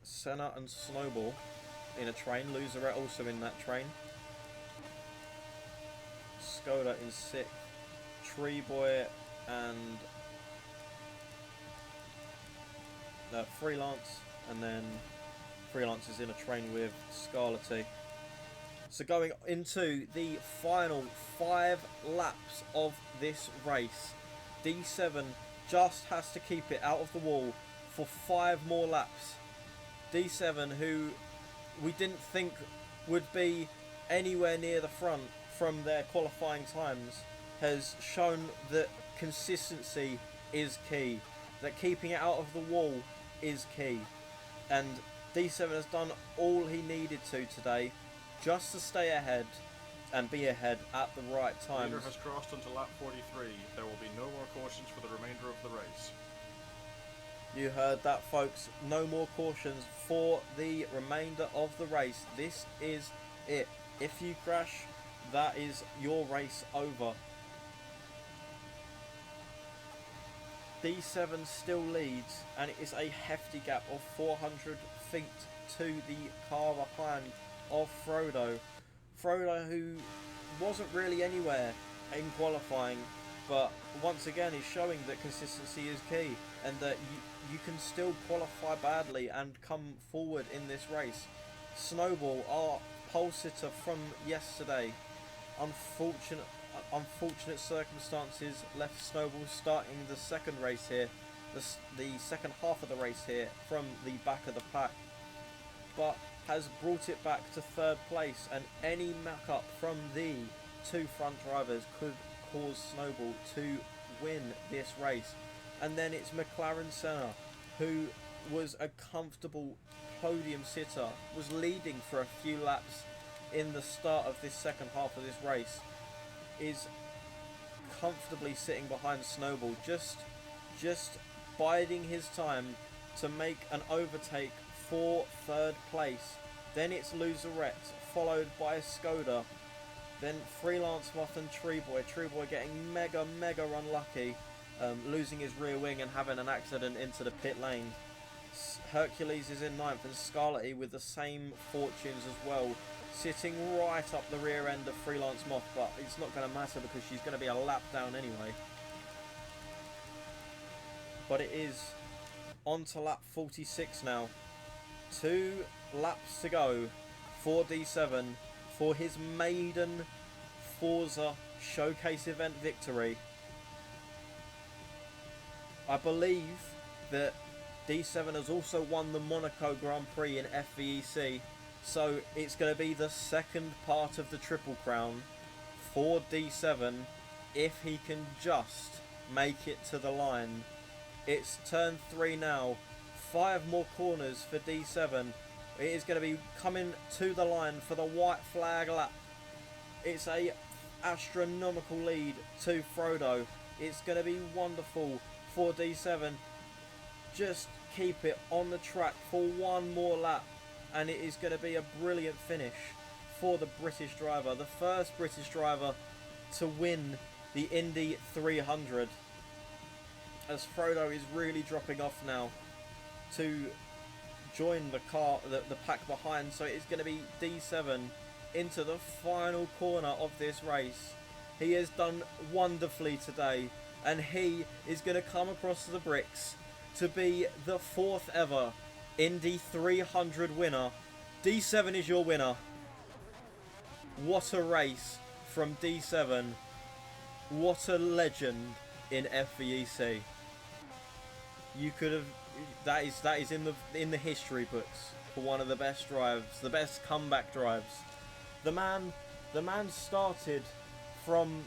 Senna and Snowball in a train. Loserette also in that train. Skoda in 6th. Treeboy and Freelance, and then Freelance is in a train with Scarlety. So going into the final 5 laps of this race, D7 just has to keep it out of the wall for 5 more laps. D7, who we didn't think would be anywhere near the front from their qualifying times, has shown that consistency is key, that keeping it out of the wall is key, and D7 has done all he needed to today just to stay ahead and be ahead at the right times. Leader has crossed into lap 43. There will be no more cautions for the remainder of the race. You heard that, folks. No more cautions for the remainder of the race. This is it. If you crash, that is your race over. D7 still leads, and it is a hefty gap of 400 feet to the car behind of Frodo. Frodo, who wasn't really anywhere in qualifying, but once again is showing that consistency is key, and that you can still qualify badly and come forward in this race. Snowball, our pole sitter from yesterday, unfortunate circumstances left Snowball starting the second race here, the second half of the race here, from the back of the pack, but has brought it back to 3rd place, and any muck-up from the 2 front drivers could cause Snowball to win this race. And then it's McLaren Senna, who was a comfortable podium sitter, was leading for a few laps in the start of this second half of this race, is comfortably sitting behind Snowball, just biding his time to make an overtake for 3rd place. Then it's Loserette, followed by Skoda, then Freelance Moth and Treeboy. Treeboy getting mega unlucky, losing his rear wing and having an accident into the pit lane. Hercules is in 9th, and Scarlety with the same fortunes as well, sitting right up the rear end of Freelance Moth, but it's not going to matter because she's going to be a lap down anyway. But it is on to lap 46 now. 2 laps to go for D7 for his maiden Forza Showcase event victory. I believe that D7 has also won the Monaco Grand Prix in FVEC, so it's going to be the second part of the Triple Crown for D7 if he can just make it to the line. It's turn 3 now 5 more corners for D7. It is going to be coming to the line for the white flag lap. It's a astronomical lead to Frodo. It's going to be wonderful for D7. Just keep it on the track for one more lap, and it is going to be a brilliant finish for the British driver, the first British driver to win the Indy 300, as Frodo is really dropping off now to join the pack behind. So it's going to be D7 into the final corner of this race. He has done wonderfully today, and he is going to come across the bricks to be the 4th ever Indy 300 winner. D7 is your winner. What a race from D7. What a legend in FVEC. You could have, that is in the history books for one of the best drives, the best comeback drives. The man started from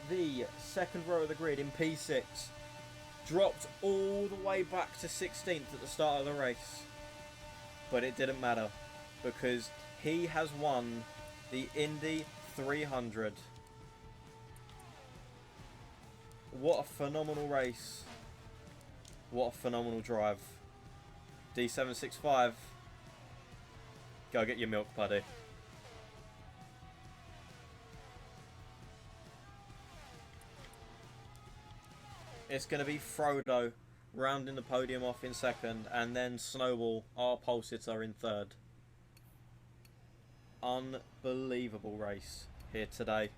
the second row of the grid in P6, dropped all the way back to 16th at the start of the race, but it didn't matter because he has won the Indy 300. What a phenomenal race. What a phenomenal drive. D765. Go get your milk, buddy. It's going to be Frodo rounding the podium off in second, and then Snowball, our pole sitter, in third. Unbelievable race here today.